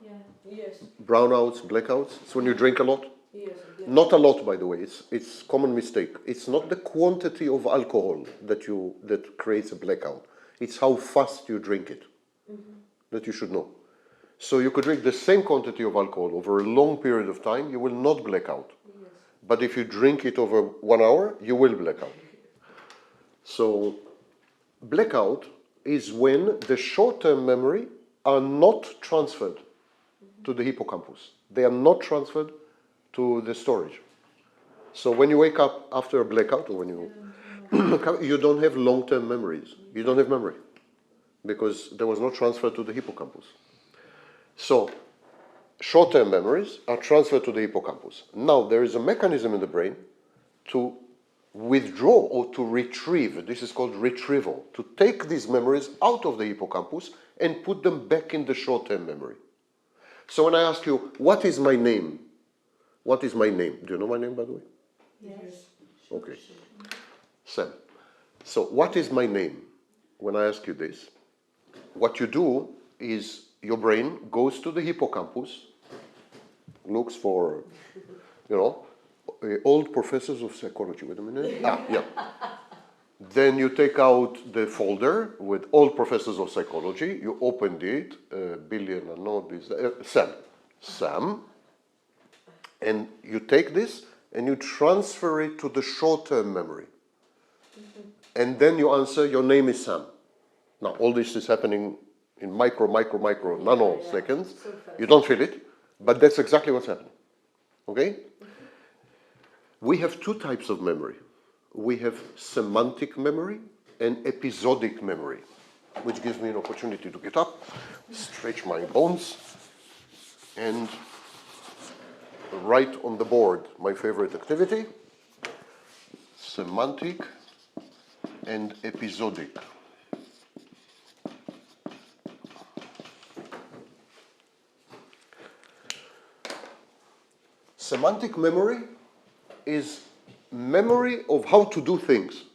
Yeah. Yes, Brownouts, blackouts? It's when you drink a lot. yes. Not a lot, by the way. It's common mistake. It's not the quantity of alcohol that creates a blackout. It's how fast you drink it that you should know. So you could drink the same quantity of alcohol over a long period of time, you will not black out. Yes. But if you drink it over 1 hour, you will black out. So blackout is when the short-term memory are not transferred to the hippocampus. They are not transferred to the storage. So when you wake up after a blackout, or when you you don't have long-term memories. You don't have memory because there was no transfer to the hippocampus. So short-term memories are transferred to the hippocampus. Now there is a mechanism in the brain to withdraw or to retrieve. This is called retrieval. To take these memories out of the hippocampus and put them back in the short-term memory. So when I ask you, what is my name? What is my name? Do you know my name, by the way? Yes. Okay. Sam. So what is my name? When I ask you this, what you do is your brain goes to the hippocampus, looks for, old professors of psychology. Wait a minute. Yeah. Then you take out the folder with old professors of psychology. You opened it, billion, Sam. And you take this and you transfer it to the short-term memory. And then you answer, your name is Sam. Now, all this is happening in micro nanoseconds. So fast. You don't feel it, but that's exactly what's happening. Okay? We have two types of memory. We have semantic memory and episodic memory, which gives me an opportunity to get up, stretch my bones, and write on the board my favorite activity, semantic and episodic. Semantic memory is memory of how to do things.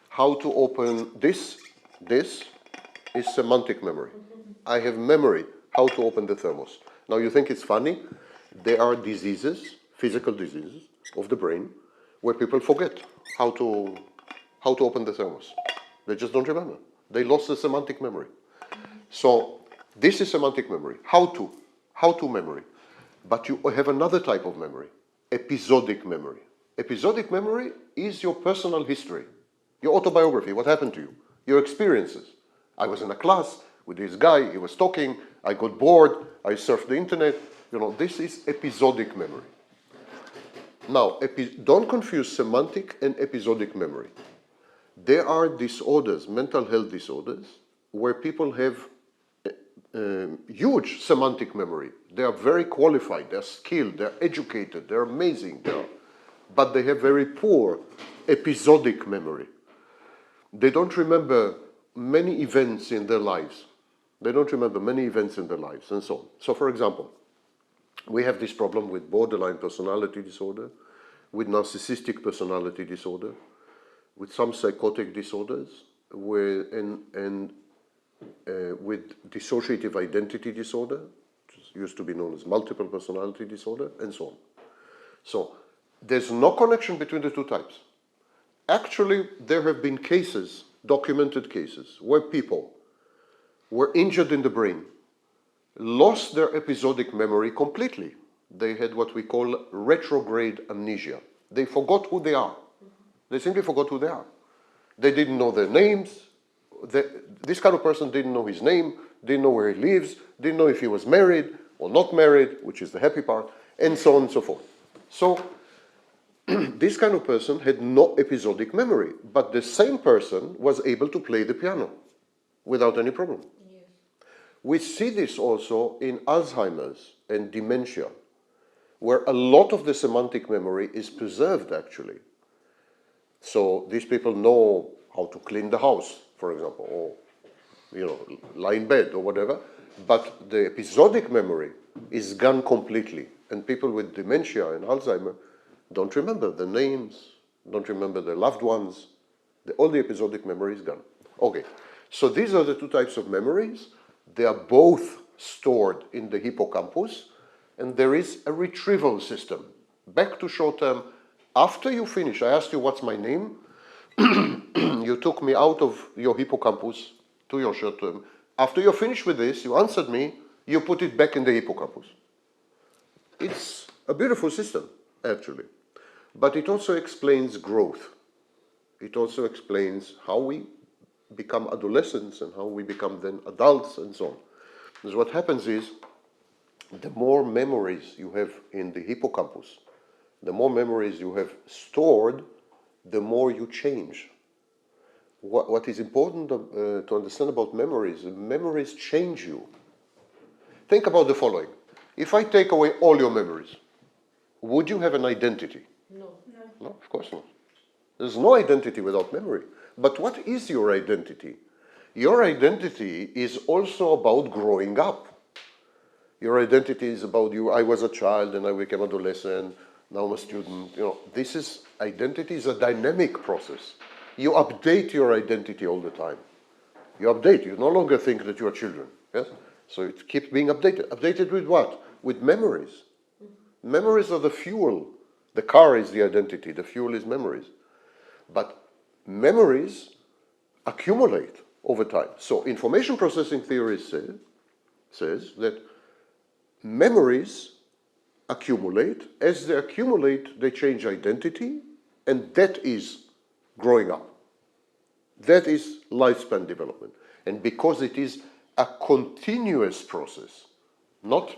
How to open this is semantic memory. I have memory how to open the thermos. Now you think it's funny? There are diseases, physical diseases of the brain, where people forget how to open the thermos. They just don't remember. They lost the semantic memory. So this is semantic memory. How to memory. But you have another type of memory, episodic memory. Episodic memory is your personal history, your autobiography, what happened to you, your experiences. I was in a class with this guy, he was talking, I got bored, I surfed the internet. This is episodic memory. Now, don't confuse semantic and episodic memory. There are disorders, mental health disorders, where people have huge semantic memory. They are very qualified, they're skilled, they're educated, they're amazing, but they have very poor episodic memory. They don't remember many events in their lives. They don't remember many events in their lives, and so on. So, for example, we have this problem with borderline personality disorder, with narcissistic personality disorder, with some psychotic disorders, with dissociative identity disorder, which used to be known as multiple personality disorder, and so on. So there's no connection between the two types. Actually, there have been cases, documented cases, where people were injured in the brain, lost their episodic memory completely. They had what we call retrograde amnesia. They forgot who they are. They simply forgot who they are. They didn't know their names. This kind of person didn't know his name, didn't know where he lives, didn't know if he was married or not married, which is the happy part, and so on and so forth. So this kind of person had no episodic memory, but the same person was able to play the piano without any problem. Yes. We see this also in Alzheimer's and dementia. where a lot of the semantic memory is preserved actually. So these people know how to clean the house, for example, or lie in bed or whatever, but the episodic memory is gone completely. And people with dementia and Alzheimer don't remember the names, don't remember their loved ones. All the episodic memory is gone. Okay, so these are the two types of memories. They are both stored in the hippocampus, and there is a retrieval system. Back to short term, after you finish, I asked you what's my name. You took me out of your hippocampus to your short term. After you're finished with this, you answered me, you put it back in the hippocampus. It's a beautiful system, actually. But it also explains growth. It also explains how we become adolescents and how we become then adults and so on. Because what happens is, the more memories you have in the hippocampus, the more memories you have stored, the more you change. What is important to understand about memories change you. Think about the following. If I take away all your memories, would you have an identity? No. No, of course not. There's no identity without memory. But what is your identity? Your identity is also about growing up. Your identity is about you. I was a child and I became adolescent. Now I'm a student. Identity is a dynamic process. You update your identity all the time. You update. You no longer think that you are children. Yes? So it keeps being updated. Updated with what? With memories. Memories are the fuel. The car is the identity. The fuel is memories. But memories accumulate over time. So information processing theory says that memories accumulate. As they accumulate, they change identity, and that is growing up. That is lifespan development. And because it is a continuous process, not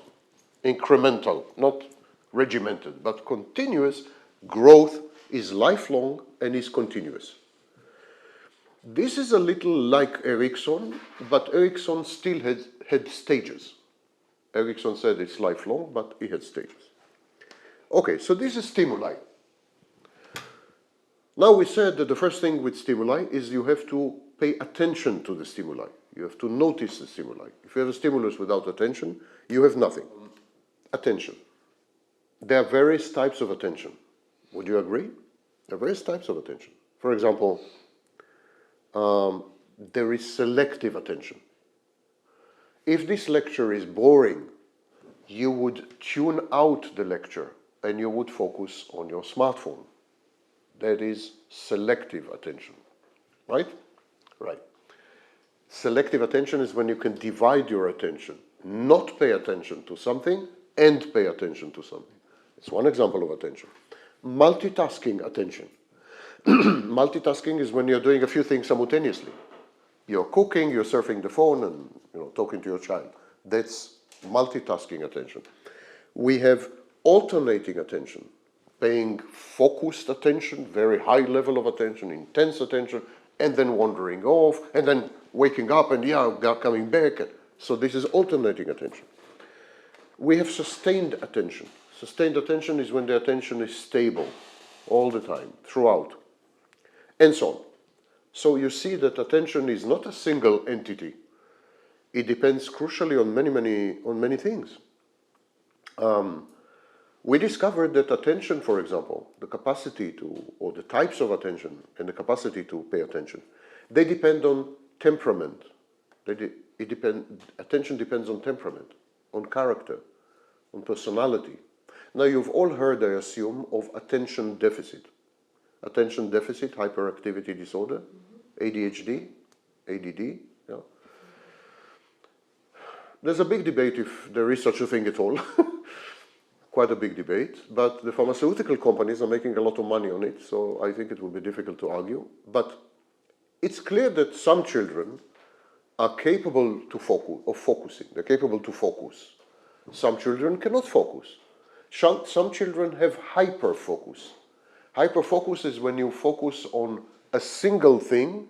incremental, not regimented, but continuous, growth is lifelong and is continuous. This is a little like Ericsson, but Ericsson still had stages. Ericsson said it's lifelong, but he had stages. Okay, so this is stimuli. Now we said that the first thing with stimuli is you have to pay attention to the stimuli. You have to notice the stimuli. If you have a stimulus without attention, you have nothing. Attention. There are various types of attention. Would you agree? There are various types of attention. For example, there is selective attention. If this lecture is boring, you would tune out the lecture and you would focus on your smartphone. That is selective attention, right? Right. Selective attention is when you can divide your attention, not pay attention to something and pay attention to something. It's one example of attention. Multitasking attention. Multitasking is when you're doing a few things simultaneously. You're cooking, you're surfing the phone, and talking to your child. That's multitasking attention. We have alternating attention, paying focused attention, very high level of attention, intense attention, and then wandering off, and then waking up and coming back. So this is alternating attention. We have sustained attention. Sustained attention is when the attention is stable all the time, throughout, and so on. So you see that attention is not a single entity. It depends crucially on many things. We discovered that attention, for example, the capacity to, or the types of attention and the capacity to pay attention, they depend on temperament. Attention depends on temperament, on character, on personality. Now you've all heard, I assume, of attention deficit. Attention deficit hyperactivity disorder, ADHD, ADD. Yeah. There's a big debate if there is such a thing at all. Quite a big debate, but the pharmaceutical companies are making a lot of money on it, so I think it will be difficult to argue. But it's clear that some children are capable of focusing. They're capable to focus. Some children cannot focus. Some children have hyperfocus. Hyperfocus is when you focus on a single thing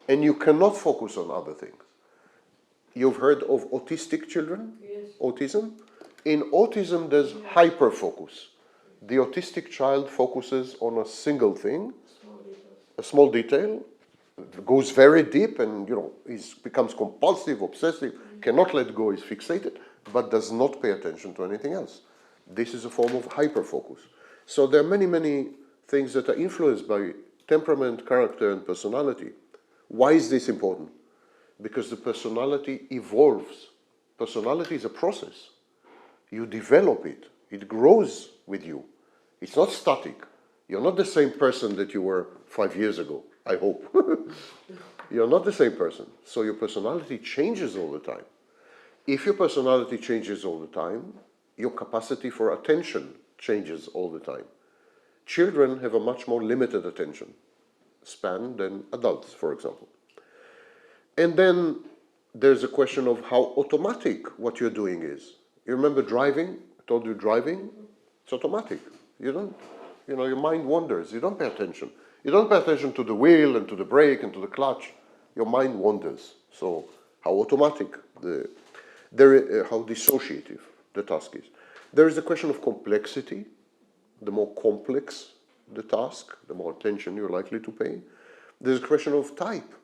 and you cannot focus on other things. You've heard of autistic children? Yes. Autism? In autism, there's hyperfocus. The autistic child focuses on a single thing, a small detail, goes very deep, and becomes compulsive, obsessive, cannot let go, is fixated, but does not pay attention to anything else. This is a form of hyperfocus. So there are many, many things that are influenced by temperament, character, and personality. Why is this important? Because the personality evolves. Personality is a process. You develop it. It grows with you. It's not static. You're not the same person that you were 5 years ago, I hope. You're not the same person. So your personality changes all the time. If your personality changes all the time, your capacity for attention changes all the time. Children have a much more limited attention span than adults, for example. And then there's a question of how automatic what you're doing is. You remember driving? I told you driving, it's automatic. You don't, your mind wanders. You don't pay attention. You don't pay attention to the wheel and to the brake and to the clutch. Your mind wanders. So how automatic, how dissociative the task is. There is a question of complexity. The more complex the task, the more attention you're likely to pay. There's a question of type.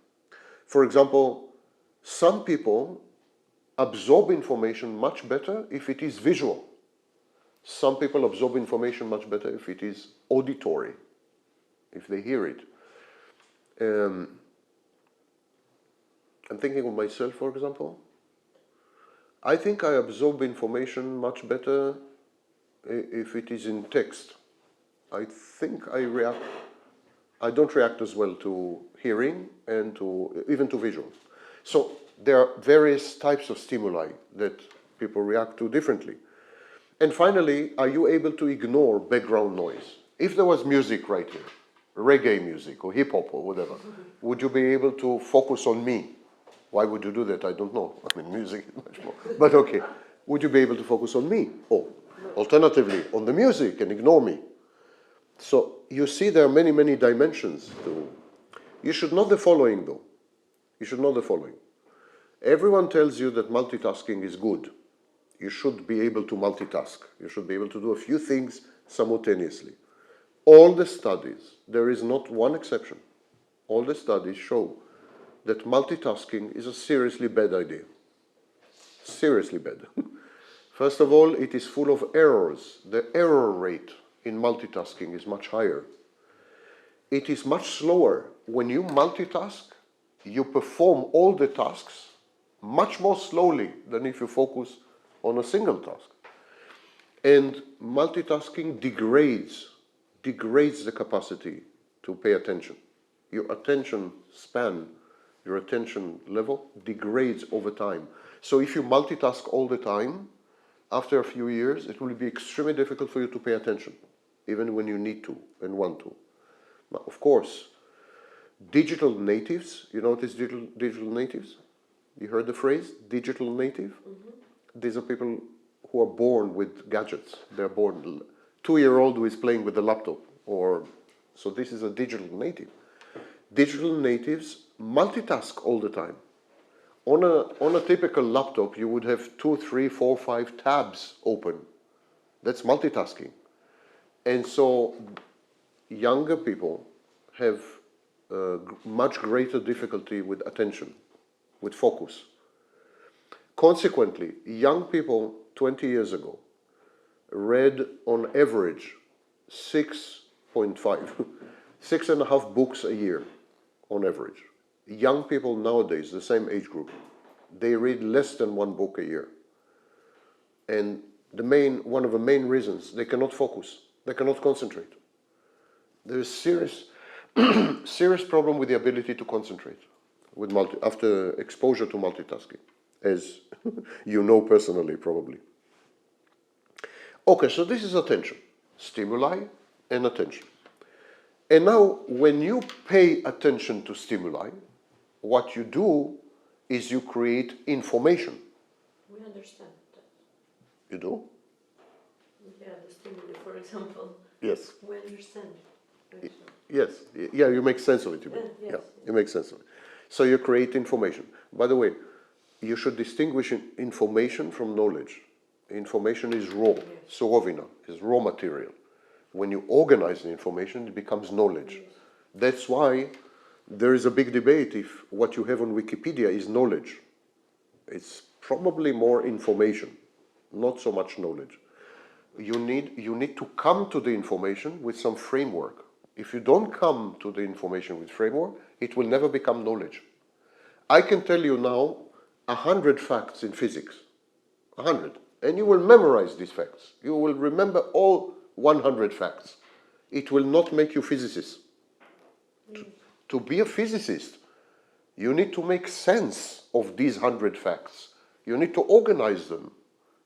For example, some people absorb information much better if it is visual. Some people absorb information much better if it is auditory, if they hear it. I'm thinking of myself, for example. I think I absorb information much better if it is in text. I think I don't react as well to hearing and even to visual. So there are various types of stimuli that people react to differently. And finally, are you able to ignore background noise? If there was music right here, reggae music or hip hop or whatever, would you be able to focus on me? Why would you do that? I don't know. I mean, music is much more. But okay, would you be able to focus on me? Or alternatively, on the music and ignore me? So you see there are many, many dimensions to. You should know the following though. You should know the following. Everyone tells you that multitasking is good. You should be able to multitask. You should be able to do a few things simultaneously. All the studies, there is not one exception, all the studies show that multitasking is a seriously bad idea. Seriously bad. First of all, it is full of errors. The error rate in multitasking is much higher. It is much slower. When you multitask, you perform all the tasks much more slowly than if you focus on a single task. And multitasking degrades the capacity to pay attention. Your attention span, your attention level degrades over time. So if you multitask all the time, after a few years, it will be extremely difficult for you to pay attention, even when you need to and want to. Now, of course, digital natives, you know what is digital natives? You heard the phrase, digital native? Mm-hmm. These are people who are born with gadgets. They're born, 2-year-old who is playing with a laptop. So this is a digital native. Digital natives multitask all the time. On a typical laptop, you would have 2, 3, 4, 5 tabs open. That's multitasking. And so younger people have much greater difficulty with attention, with focus. Consequently, young people 20 years ago read on average 6.5 books a year on average. Young people nowadays, the same age group, they read less than 1 book a year. And one of the main reasons, they cannot focus, they cannot concentrate. There's serious problem with the ability to concentrate after exposure to multitasking, as you know personally probably. Okay, so this is attention, stimuli and attention. And now when you pay attention to stimuli, what you do is you create information. We understand that. You do? Yeah, the stimuli, for example. Yes. We understand. Yes. Yeah, you make sense of it, you mean. Yes. Yeah, you make sense of it. So you create information. By the way, you should distinguish information from knowledge. Information is raw, surovina, is raw material. When you organize the information, it becomes knowledge. That's why there is a big debate if what you have on Wikipedia is knowledge. It's probably more information, not so much knowledge. You need to come to the information with some framework. If you don't come to the information with framework, it will never become knowledge. I can tell you now 100 facts in physics, 100, and you will memorize these facts. You will remember all 100 facts. It will not make you physicists. To be a physicist, you need to make sense of these 100 facts. You need to organize them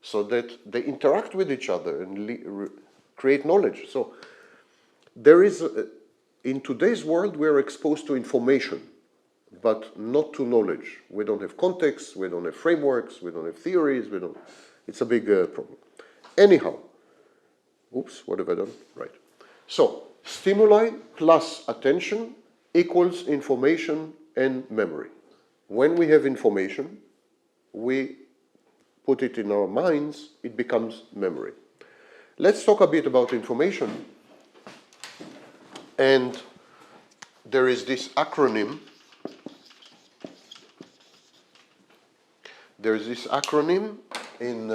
so that they interact with each other and create knowledge. So there is, in today's world, we are exposed to information, but not to knowledge. We don't have context, we don't have frameworks, we don't have theories, it's a big problem. Anyhow, oops, what have I done? Right. So, stimuli plus attention equals information and memory. When we have information, we put it in our minds, it becomes memory. Let's talk a bit about information. And there is this acronym. There is this acronym in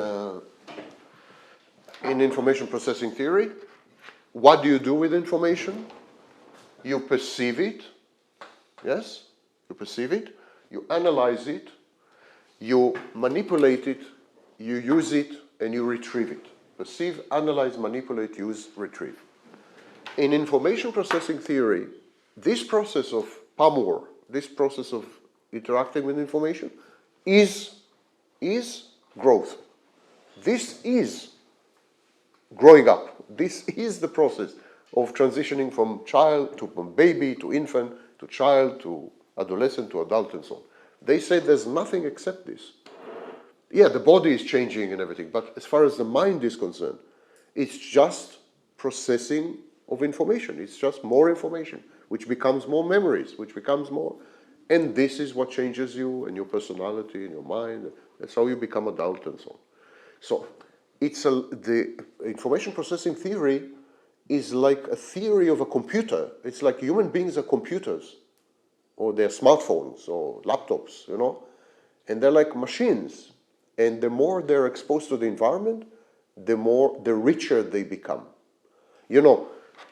information processing theory. What do you do with information? You perceive it. Yes? You perceive it. You analyze it. You manipulate it. You use it, and you retrieve it. Perceive, analyze, manipulate, use, retrieve. In information processing theory, this process of PAMOR, this process of interacting with information, is growth. This is growing up. This is the process of transitioning from child to baby to infant to child to adolescent to adult and so on. They say there's nothing except this. Yeah, the body is changing and everything, but as far as the mind is concerned, it's just processing of information. It's just more information, which becomes more memories, which becomes more. And this is what changes you and your personality and your mind. That's how you become adult and so on. So the information processing theory is like a theory of a computer. It's like human beings are computers, or they're smartphones or laptops, you know, and they're like machines. And the more they're exposed to the environment, the richer they become. You know,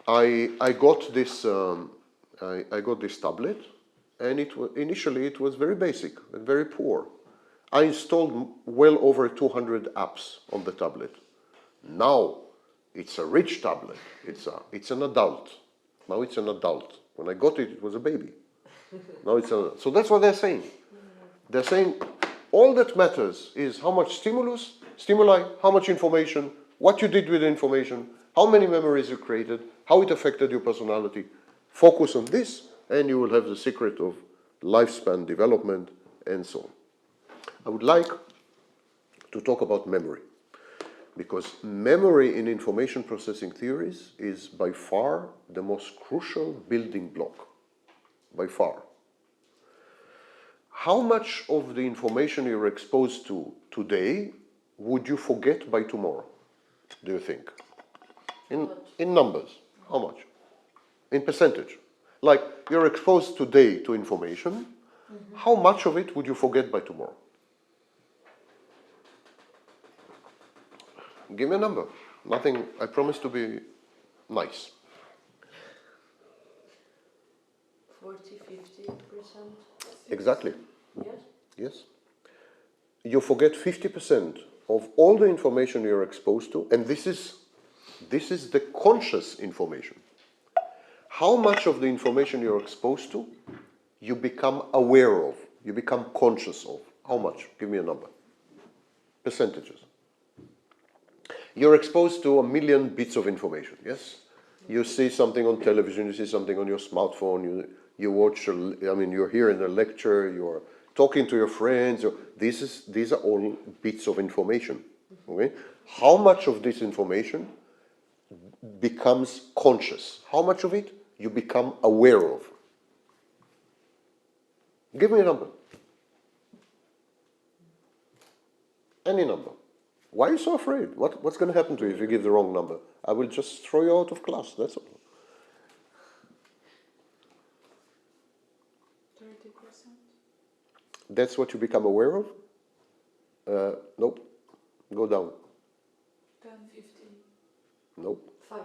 I got this tablet, and initially it was very basic and very poor. I installed well over 200 apps on the tablet. Now it's a rich tablet. It's an adult. Now it's an adult. When I got it, it was a baby. Now it's an adult. So that's what they're saying. They're saying all that matters is how much stimuli, how much information, what you did with the information, how many memories you created, how it affected your personality. Focus on this, and you will have the secret of lifespan development and so on. I would like to talk about memory, because memory in information processing theories is by far the most crucial building block, by far. How much of the information you're exposed to today would you forget by tomorrow, do you think? In numbers, how much? In percentage. Like, you're exposed today to information, how much of it would you forget by tomorrow? Give me a number. Nothing, I promise to be nice. 40–50%. Exactly. Yes? Yes. You forget 50% of all the information you're exposed to, and this is the conscious information. How much of the information you're exposed to you become aware of, you become conscious of? How much? Give me a number. Percentages. You're exposed to 1 million bits of information, yes? You see something on television, you see something on your smartphone, you watch, you're here in a lecture, you're talking to your friends, these are all bits of information, okay? How much of this information becomes conscious? How much of it you become aware of? Give me a number. Any number. Why are you so afraid? What's going to happen to you if you give the wrong number? I will just throw you out of class, that's all. 30%. That's what you become aware of? Nope. Go down. 10, 15. Nope. 5.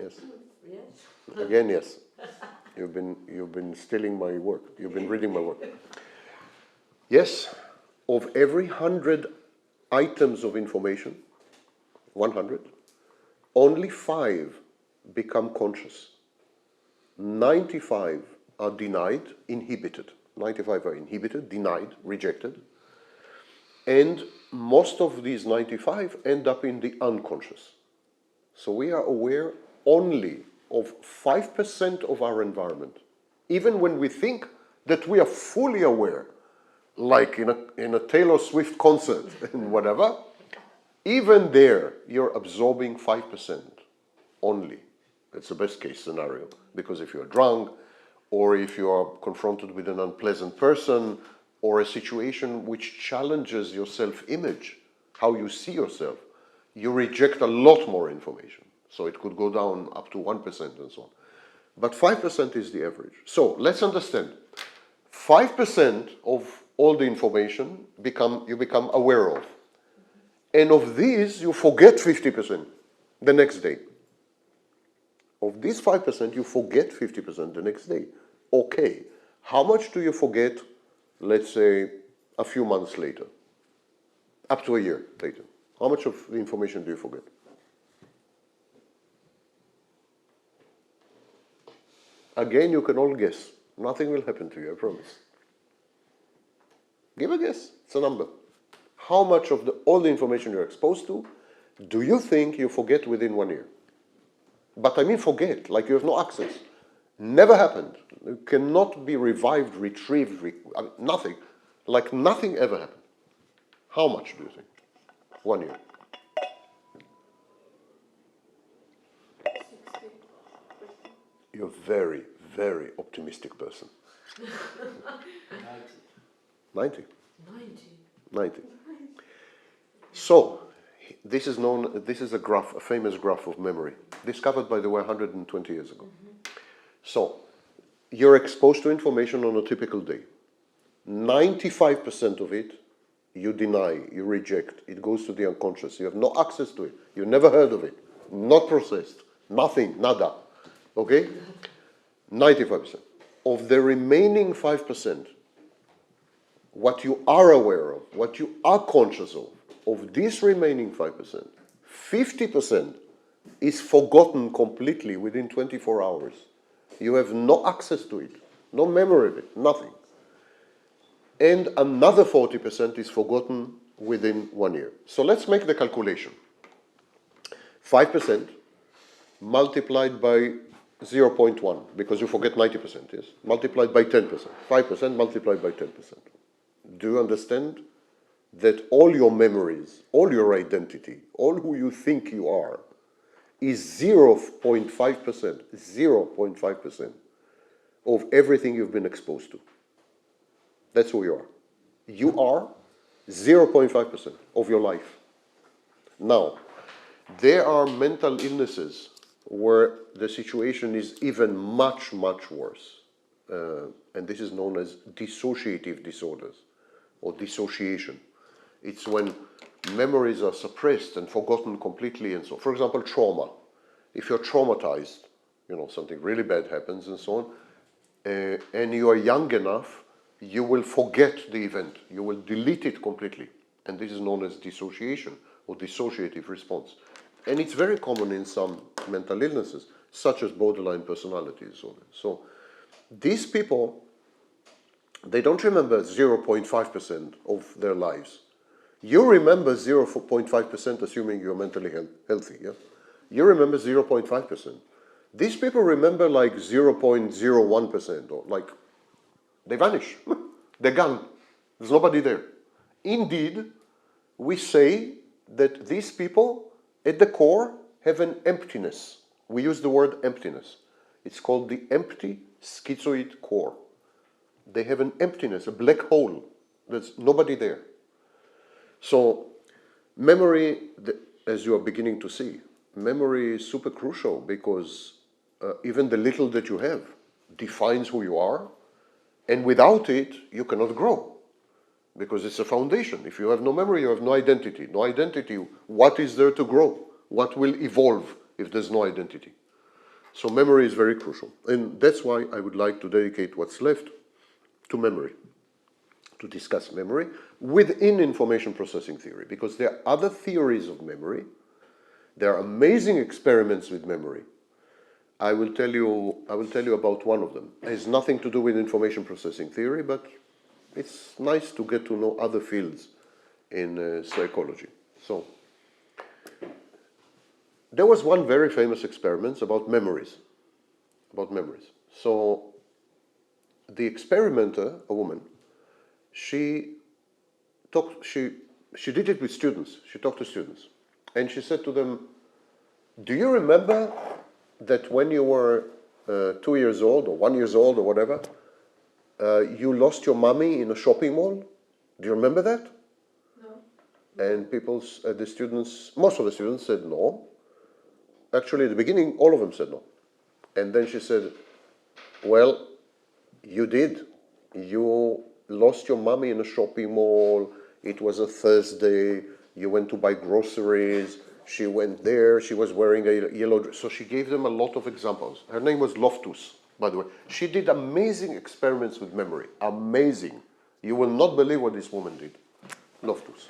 Yes. Yes. Again, yes. You've been stealing my work. You've been reading my work. Yes. Of every 100 items of information, 100, only 5 become conscious. 95 are denied, inhibited. 95 are inhibited, denied, rejected. And most of these 95 end up in the unconscious. So we are aware only of 5% of our environment. Even when we think that we are fully aware, like in a Taylor Swift concert and whatever, even there you're absorbing 5% only. It's the best case scenario, because if you're drunk, or if you are confronted with an unpleasant person, or a situation which challenges your self-image, how you see yourself, you reject a lot more information. So it could go down up to 1% and so on. But 5% is the average. So let's understand. 5% of all the information you become aware of. And of these, you forget 50% the next day. Of these 5%, you forget 50% the next day. Okay, how much do you forget, let's say, a few months later? Up to a year later. How much of the information do you forget? Again, you can all guess. Nothing will happen to you, I promise. Give a guess. It's a number. How much of all the information you're exposed to do you think you forget within 1 year? But I mean forget, like you have no access. Never happened. It cannot be revived, retrieved, nothing. Like nothing ever happened. How much do you think? 1 year. 60%. You're a very, very optimistic person. 90. 90. 90. So, this is a graph, a famous graph of memory, discovered, by the way, 120 years ago. So, you're exposed to information on a typical day. 95% of it, you deny, you reject. It goes to the unconscious. You have no access to it. You never heard of it. Not processed. Nothing. Nada. Okay? 95%. Of the remaining 5%, what you are aware of, what you are conscious of this remaining 5%, 50% is forgotten completely within 24 hours. You have no access to it, no memory of it, nothing. And another 40% is forgotten within 1 year. So let's make the calculation. 5% multiplied by 0.1, because you forget 90%, yes? Multiplied by 10%. 5% multiplied by 10%. Do you understand that all your memories, all your identity, all who you think you are, is 0.5%, 0.5% of everything you've been exposed to. That's who you are. You are 0.5% of your life. Now, there are mental illnesses where the situation is even much, much worse. And this is known as dissociative disorders or dissociation. It's when memories are suppressed and forgotten completely and so on. For example, trauma. If you're traumatized, something really bad happens and so on, and you are young enough, you will forget the event. You will delete it completely. And this is known as dissociation or dissociative response. And it's very common in some mental illnesses, such as borderline personality disorder. So these people, they don't remember 0.5% of their lives. You remember 0.5%, assuming you're mentally healthy. Yeah? You remember 0.5%. These people remember like 0.01%, or like they vanish. They're gone. There's nobody there. Indeed, we say that these people at the core have an emptiness. We use the word emptiness. It's called the empty schizoid core. They have an emptiness, a black hole. There's nobody there. So Memory, as you are beginning to see, memory is super crucial because even the little that you have defines who you are, and without it, you cannot grow because it's a foundation. If you have no memory, you have no identity. No identity, what is there to grow? What will evolve if there's no identity? So memory is very crucial. And that's why I would like to dedicate what's left to memory, to discuss memory within information processing theory, because there are other theories of memory. There are amazing experiments with memory. I will tell you about one of them. It has nothing to do with information processing theory, but it's nice to get to know other fields in psychology. So, there was one very famous experiment about memories. So, the experimenter, a woman, she did it with students. She talked to students. And she said to them, do you remember that when you were 2 years old or 1 year old or whatever, you lost your mommy in a shopping mall? Do you remember that? No. And most of the students said no. Actually, at the beginning, all of them said no. And then she said, well, you did. You lost your mommy in a shopping mall. It was a Thursday. You went to buy groceries. She went there. She was wearing a yellow dress. So she gave them a lot of examples. Her name was Loftus, by the way. She did amazing experiments with memory. Amazing. You will not believe what this woman did. Loftus.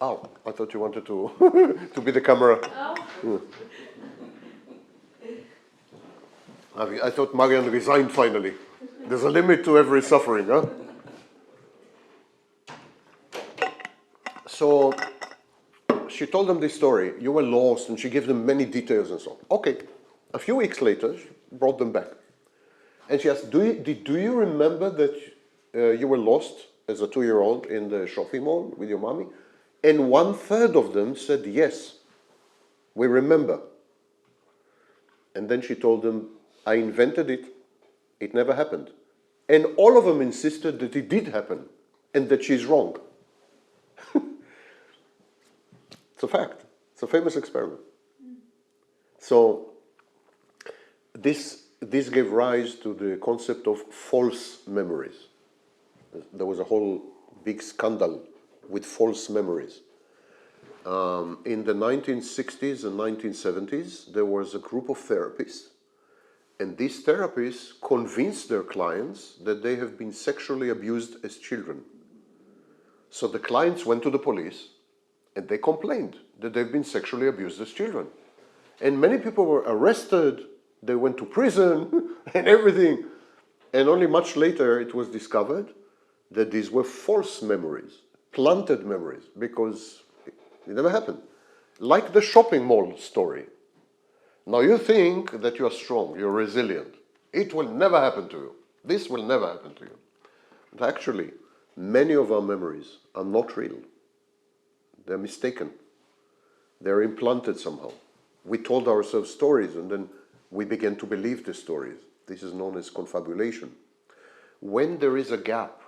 Oh, I thought you wanted to to be the camera. Oh. I thought Marian resigned finally. There's a limit to every suffering, huh? So she told them this story. You were lost, and she gave them many details and so on. Okay. A few weeks later, she brought them back. And she asked, do you remember that you were lost as a 2-year-old in the shopping mall with your mommy? And 1/3 of them said, yes, we remember. And then she told them, I invented it. It never happened. And all of them insisted that it did happen and that she's wrong. It's a fact. It's a famous experiment. So this gave rise to the concept of false memories. There was a whole big scandal with false memories. In the 1960s and 1970s, there was a group of therapists, and these therapists convinced their clients that they have been sexually abused as children. So the clients went to the police, and they complained that they've been sexually abused as children. And many people were arrested, they went to prison, and everything. And only much later it was discovered that these were false memories, planted memories, because it never happened. Like the shopping mall story. Now you think that you are strong, you're resilient. It will never happen to you. This will never happen to you. But actually, many of our memories are not real. They're mistaken. They're implanted somehow. We told ourselves stories and then we began to believe the stories. This is known as confabulation. When there is a gap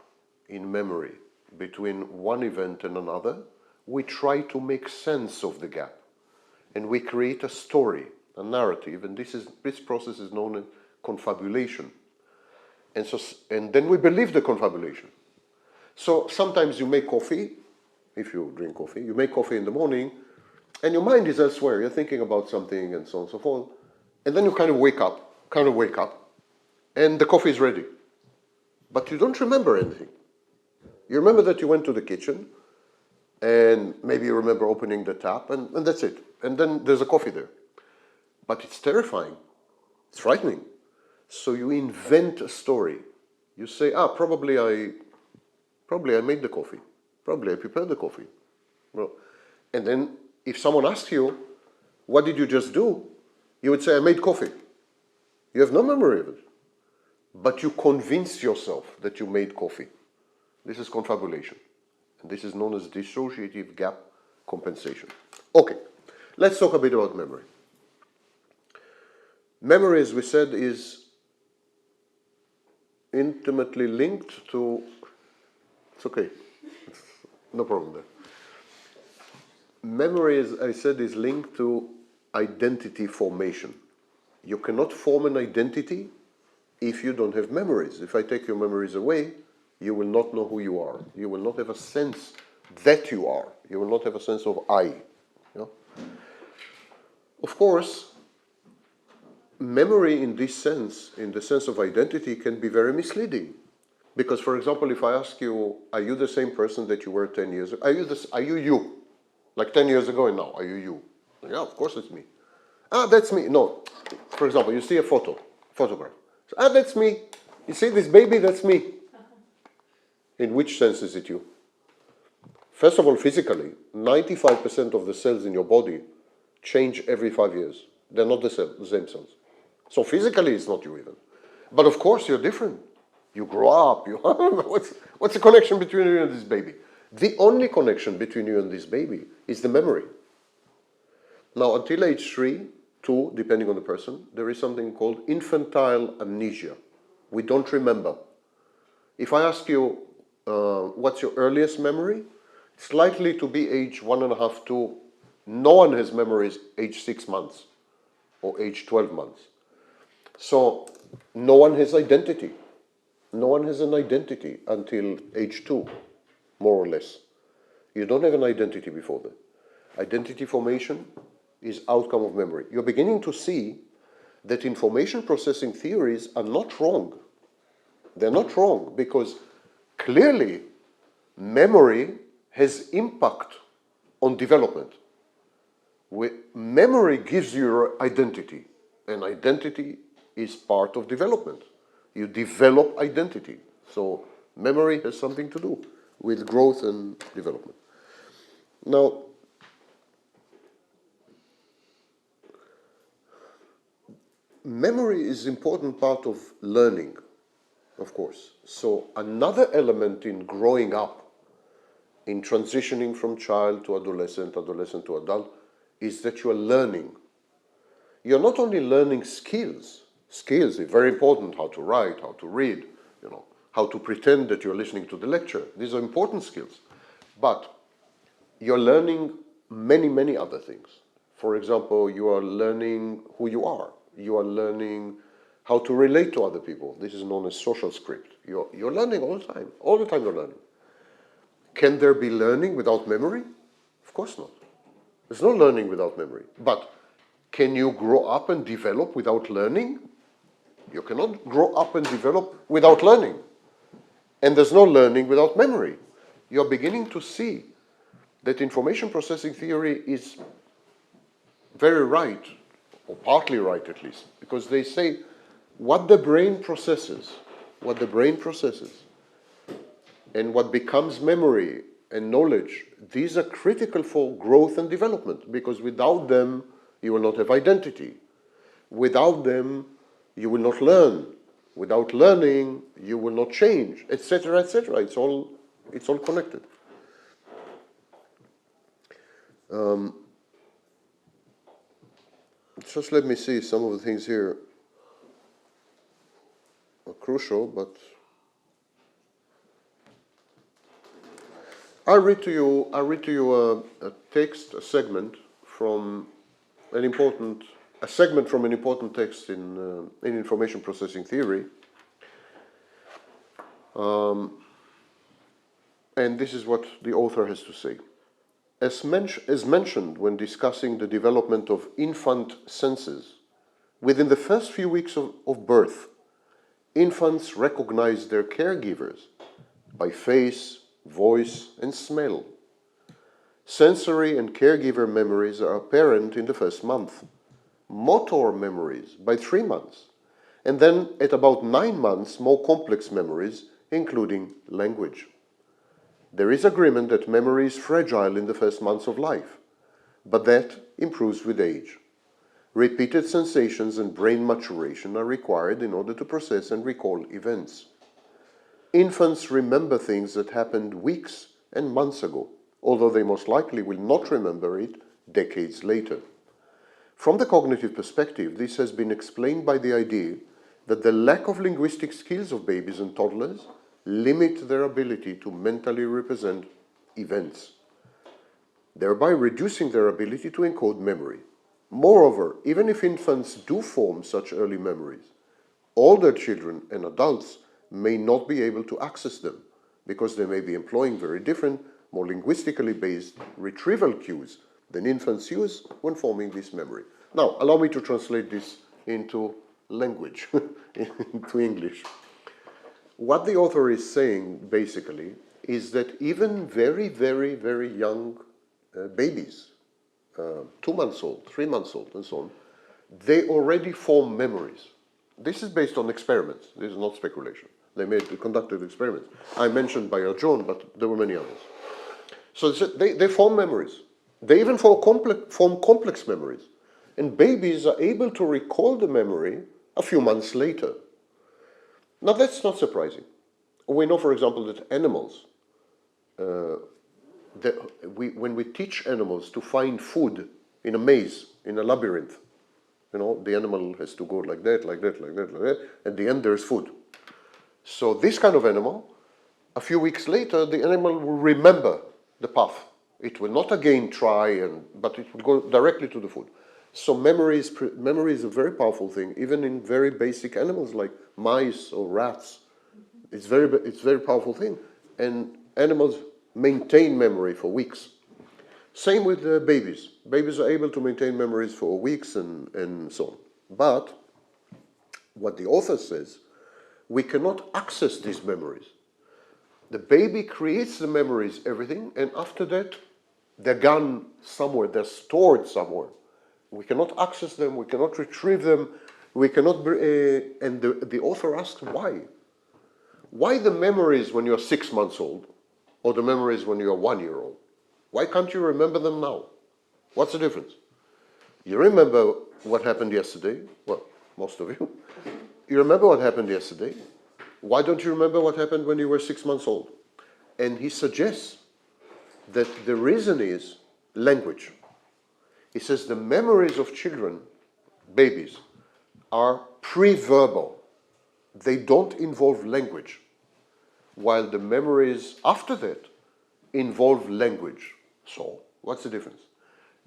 in memory between one event and another, we try to make sense of the gap. And we create a story, a narrative, and this process is known as confabulation. And then we believe the confabulation. So sometimes you make coffee, if you drink coffee, you make coffee in the morning, and your mind is elsewhere. You're thinking about something and so on and so forth. And then you kind of wake up, and the coffee is ready. But you don't remember anything. You remember that you went to the kitchen, and maybe you remember opening the tap, and that's it. And then there's a coffee there. But it's terrifying. It's frightening. So you invent a story. You say, probably I made the coffee. Probably I prepared the coffee. Well, and then if someone asks you, what did you just do? You would say, I made coffee. You have no memory of it. But you convince yourself that you made coffee. This is confabulation. And this is known as dissociative gap compensation. Okay, let's talk a bit about memory. Memory, as we said, is intimately linked to, it's okay, no problem there. Memory, as I said, is linked to identity formation. You cannot form an identity if you don't have memories. If I take your memories away, you will not know who you are. You will not have a sense that you are. You will not have a sense of I. You know? Of course, memory in this sense, in the sense of identity, can be very misleading. Because, for example, if I ask you, are you the same person that you were 10 years ago? Are you you? Like 10 years ago and now, are you you? Yeah, of course it's me. Ah, that's me. No. For example, you see a photograph. So, ah, that's me. You see this baby, that's me. In which sense is it you? First of all, physically, 95% of the cells in your body change every 5 years. They're not the same cells. So physically, it's not you even. But of course, you're different. You grow up. What's the connection between you and this baby? The only connection between you and this baby is the memory. Now, until age 3, 2, depending on the person, there is something called infantile amnesia. We don't remember. If I ask you, what's your earliest memory? It's likely to be age 1.5, 2. No one has memories age 6 months or age 12 months. So no one has identity. No one has an identity until age 2, more or less. You don't have an identity before that. Identity formation is outcome of memory. You're beginning to see that information processing theories are not wrong. They're not wrong because clearly memory has impact on development. Memory gives you your identity, and identity is part of development. You develop identity. So memory has something to do with growth and development. Now, memory is an important part of learning, of course. So another element in growing up, in transitioning from child to adolescent, adolescent to adult, is that you are learning. You're not only learning skills. Skills are very important, how to write, how to read, how to pretend that you're listening to the lecture. These are important skills. But you're learning many, many other things. For example, you are learning who you are. You are learning how to relate to other people. This is known as social script. You're learning all the time. All the time you're learning. Can there be learning without memory? Of course not. There's no learning without memory. But can you grow up and develop without learning? You cannot grow up and develop without learning. And there's no learning without memory. You're beginning to see that information processing theory is very right, or partly right at least, because they say what the brain processes, and what becomes memory and knowledge, these are critical for growth and development, because without them, you will not have identity. Without them, you will not learn. Without learning, you will not change, etc., etc. It's all connected. Just let me see, some of the things here are crucial, but I'll read to you a text, a segment from an important text in information processing theory. And this is what the author has to say. As mentioned when discussing the development of infant senses, within the first few weeks of birth, infants recognize their caregivers by face, voice, and smell. Sensory and caregiver memories are apparent in the first month. Motor memories by 3 months. And then at about 9 months, more complex memories, including language. There is agreement that memory is fragile in the first months of life, but that improves with age. Repeated sensations and brain maturation are required in order to process and recall events. Infants remember things that happened weeks and months ago, although they most likely will not remember it decades later. From the cognitive perspective, this has been explained by the idea that the lack of linguistic skills of babies and toddlers limit their ability to mentally represent events, thereby reducing their ability to encode memory. Moreover, even if infants do form such early memories, older children and adults may not be able to access them because they may be employing very different, more linguistically based retrieval cues than infants use when forming this memory. Now, allow me to translate this into language, into English. What the author is saying, basically, is that even very, very, very young babies, 2 months old, 3 months old, and so on, they already form memories. This is based on experiments. This is not speculation. They conducted experiments. I mentioned Bayer-John, but there were many others. So they form memories. They even form complex memories. And babies are able to recall the memory a few months later. Now that's not surprising. We know, for example, that animals, when we teach animals to find food in a maze, in a labyrinth, you know, the animal has to go like that, like that, like that, like that. At the end, there's food. So this kind of animal, a few weeks later, the animal will remember the path. It will not again try, but it will go directly to the food. So memory is a very powerful thing, even in very basic animals like mice or rats. It's very powerful thing. And animals maintain memory for weeks. Same with babies. Babies are able to maintain memories for weeks and so on. But what the author says, we cannot access these memories. The baby creates the memories, everything, and after that, they're gone somewhere, they're stored somewhere. We cannot access them, we cannot retrieve them, we cannot, and the author asks why. Why the memories when you're 6 months old, or the memories when you're 1 year old? Why can't you remember them now? What's the difference? You remember what happened yesterday? Well, most of you. You remember what happened yesterday? Why don't you remember what happened when you were 6 months old? And he suggests that the reason is language. He says the memories of children, babies, are pre-verbal. They don't involve language, while the memories after that involve language. So, what's the difference?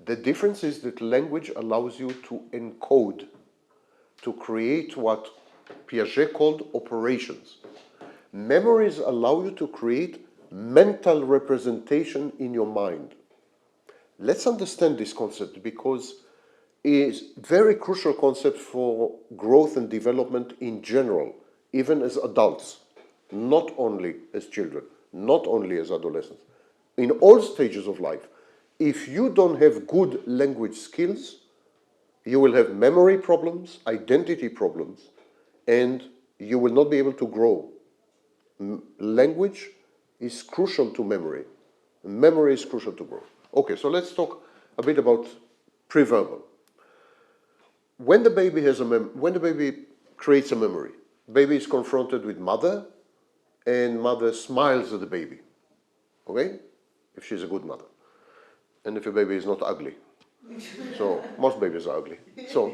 The difference is that language allows you to encode, to create what Piaget called operations. Memories allow you to create mental representation in your mind. Let's understand this concept because it is a very crucial concept for growth and development in general, even as adults, not only as children, not only as adolescents. In all stages of life, if you don't have good language skills, you will have memory problems, identity problems, and you will not be able to grow. Language is crucial to memory. Memory is crucial to growth. Okay, so let's talk a bit about pre-verbal. When the baby creates a memory, baby is confronted with mother, and mother smiles at the baby. Okay? If she's a good mother. And if your baby is not ugly. So, most babies are ugly. So,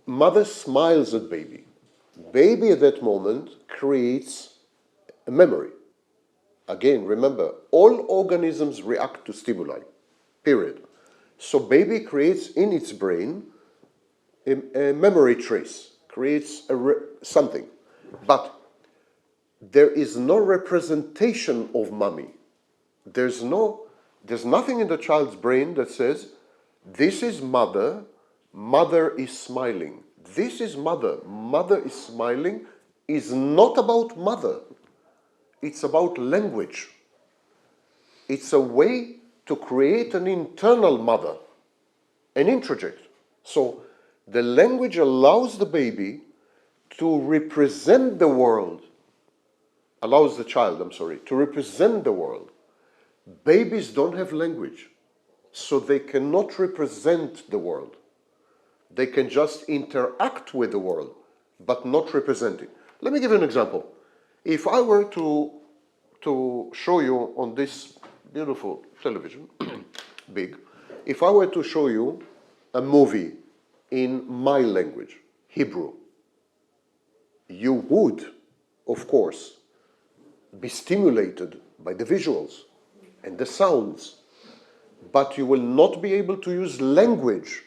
mother smiles at baby. Baby at that moment creates a memory. Again, remember, all organisms react to stimuli, period. So baby creates in its brain a memory trace, creates something. But there is no representation of mommy. There's nothing in the child's brain that says, this is mother, mother is smiling. This is mother, mother is smiling, is not about mother. It's about language. It's a way to create an internal mother, an introject. So the language allows the baby to represent the world, allows the child, to represent the world. Babies don't have language, so they cannot represent the world. They can just interact with the world, but not represent it. Let me give you an example. If I were to show you on this beautiful television, big, If I were to show you a movie in my language, Hebrew, you would, of course, be stimulated by the visuals and the sounds, but you will not be able to use language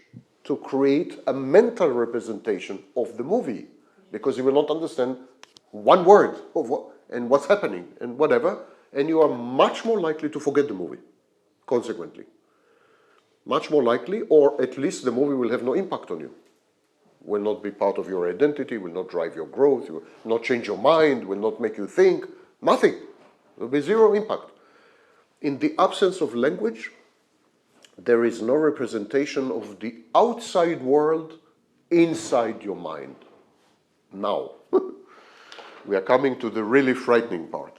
to create a mental representation of the movie, because you will not understand one word of what's happening and whatever, and you are much more likely to forget the movie, consequently. Much more likely, or at least the movie will have no impact on you. Will not be part of your identity, will not drive your growth, will not change your mind, will not make you think, nothing. There will be zero impact. In the absence of language, there is no representation of the outside world inside your mind. Now, we are coming to the really frightening part.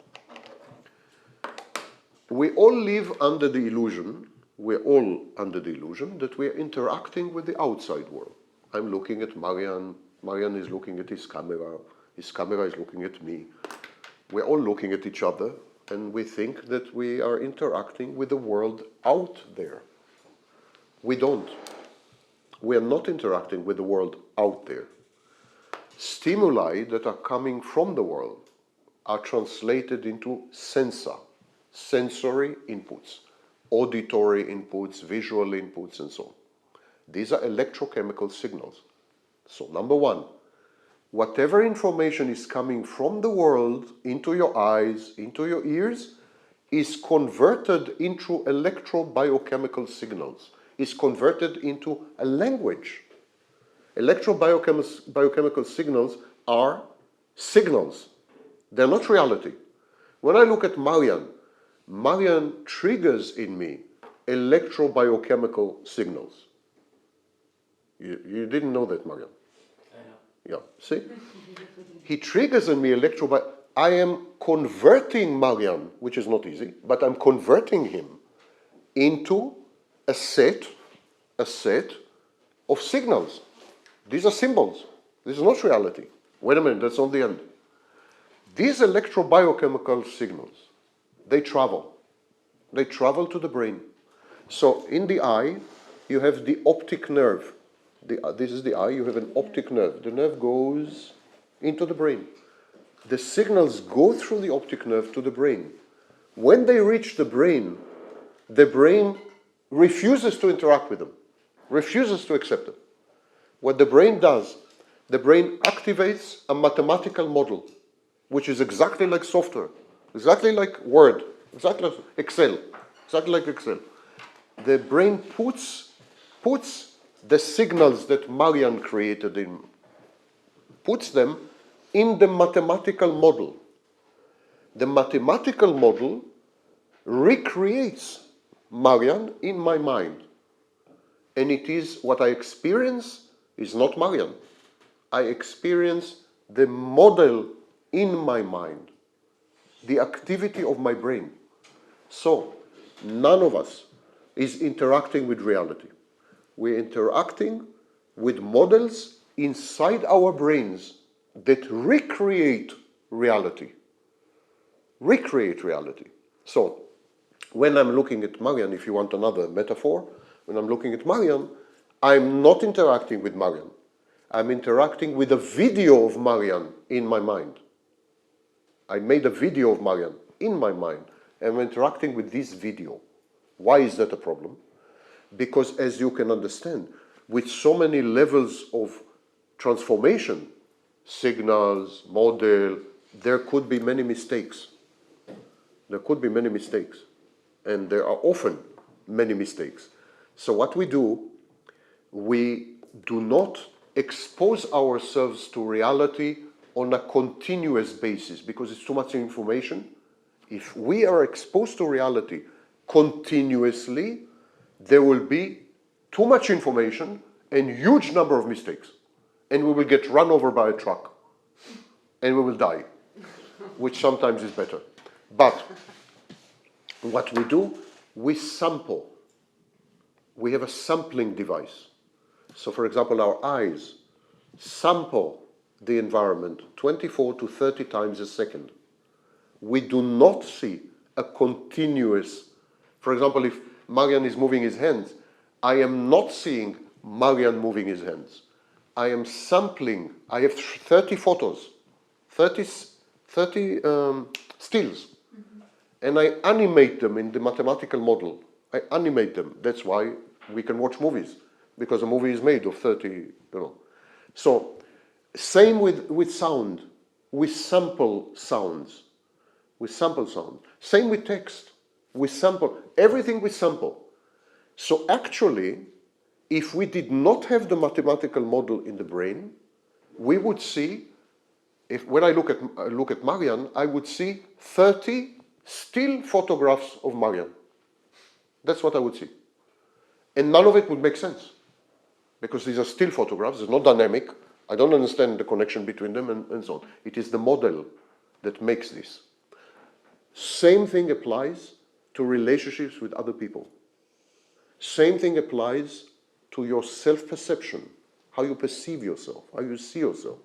We all live under the illusion, we're all under the illusion that we're interacting with the outside world. I'm looking at Marian, Marian is looking at his camera is looking at me. We're all looking at each other, and we think that we are interacting with the world out there. We don't. We are not interacting with the world out there. Stimuli that are coming from the world are translated into sensory inputs, auditory inputs, visual inputs, and so on. These are electrochemical signals. So number one, whatever information is coming from the world into your eyes, into your ears, is converted into electrobiochemical signals, is converted into a language. Electrobiochemical signals are signals. They're not reality. When I look at Marian, Marian triggers in me electrobiochemical signals. You didn't know that, Marian? I know. Yeah, see? He triggers in me I am converting Marian, which is not easy, but I'm converting him into a set of signals. These are symbols. This is not reality. Wait a minute, that's not the end. These electrobiochemical signals, they travel. They travel to the brain. So in the eye, you have the optic nerve. This is the eye, you have an optic nerve. The nerve goes into the brain. The signals go through the optic nerve to the brain. When they reach the brain refuses to interact with them, refuses to accept them. What the brain does, the brain activates a mathematical model, which is exactly like software, exactly like Word, exactly like Excel, exactly like Excel. The brain puts the signals that Marian created puts them in the mathematical model. The mathematical model recreates Marian in my mind. And it is what I experience is not Marian. I experience the model in my mind, the activity of my brain. So, none of us is interacting with reality. We're interacting with models inside our brains that recreate reality. Recreate reality. So, when I'm looking at Marian, if you want another metaphor, when I'm looking at Marian, I'm not interacting with Marian. I'm interacting with a video of Marian in my mind. I made a video of Marian in my mind, and I'm interacting with this video. Why is that a problem? Because as you can understand, with so many levels of transformation, signals, model, there could be many mistakes. There could be many mistakes. And there are often many mistakes. So what we do not expose ourselves to reality on a continuous basis because it's too much information. If we are exposed to reality continuously, there will be too much information and huge number of mistakes. And we will get run over by a truck. And we will die, which sometimes is better. But what we do, we sample. We have a sampling device. So for example, our eyes sample the environment 24 to 30 times a second. We do not see a continuous, for example, if Marian is moving his hands, I am not seeing Marian moving his hands. I am sampling. I have 30 photos, 30 stills, and I animate them in the mathematical model. I animate them. That's why we can watch movies, because a movie is made of 30, So, same with sound. We sample sounds. We sample sound. Same with text. We sample. Everything we sample. So actually, if we did not have the mathematical model in the brain, we would see, when I look at Marian, I would see 30 still photographs of Marian. That's what I would see. And none of it would make sense, because these are still photographs, it's not dynamic. I don't understand the connection between them and so on. It is the model that makes this. Same thing applies to relationships with other people. Same thing applies to your self-perception, how you perceive yourself, how you see yourself.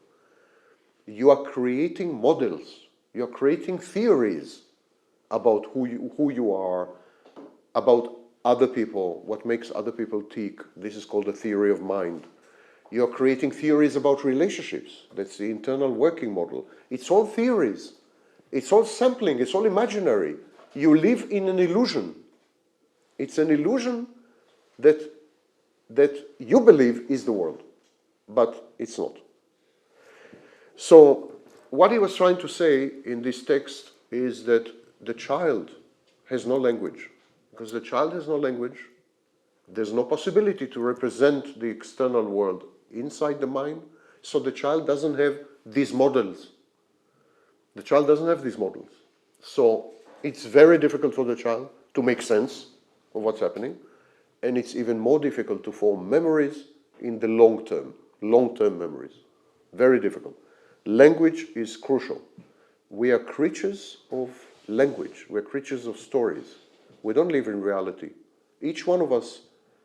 You are creating models, you are creating theories about who you are, about other people, what makes other people tick. This is called the theory of mind. You are creating theories about relationships. That's the internal working model. It's all theories. It's all sampling, it's all imaginary. You live in an illusion. It's an illusion that you believe is the world, but it's not. So what he was trying to say in this text is that the child has no language. Because the child has no language, there's no possibility to represent the external world inside the mind, so the child doesn't have these models. The child doesn't have these models. So it's very difficult for the child to make sense of what's happening, and it's even more difficult to form memories in the long term memories. Very difficult. Language is crucial. We are creatures of language. We're creatures of stories. We don't live in reality. Each one of us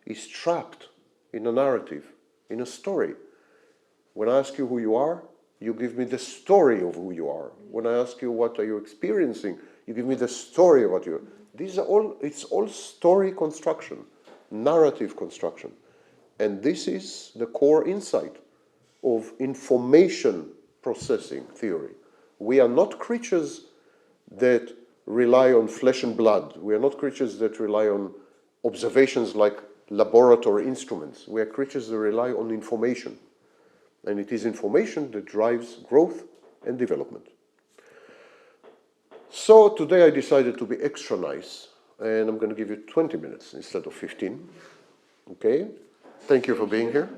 is trapped in a narrative, in a story. When I ask you who you are, you give me the story of who you are. When I ask you what are you experiencing, you give me the story of what you are. It's all story construction, narrative construction. And this is the core insight of information processing theory. We are not creatures that rely on flesh and blood. We are not creatures that rely on observations like laboratory instruments. We are creatures that rely on information. And it is information that drives growth and development. So today I decided to be extra nice, and I'm going to give you 20 minutes instead of 15. Okay? Thank you for being here.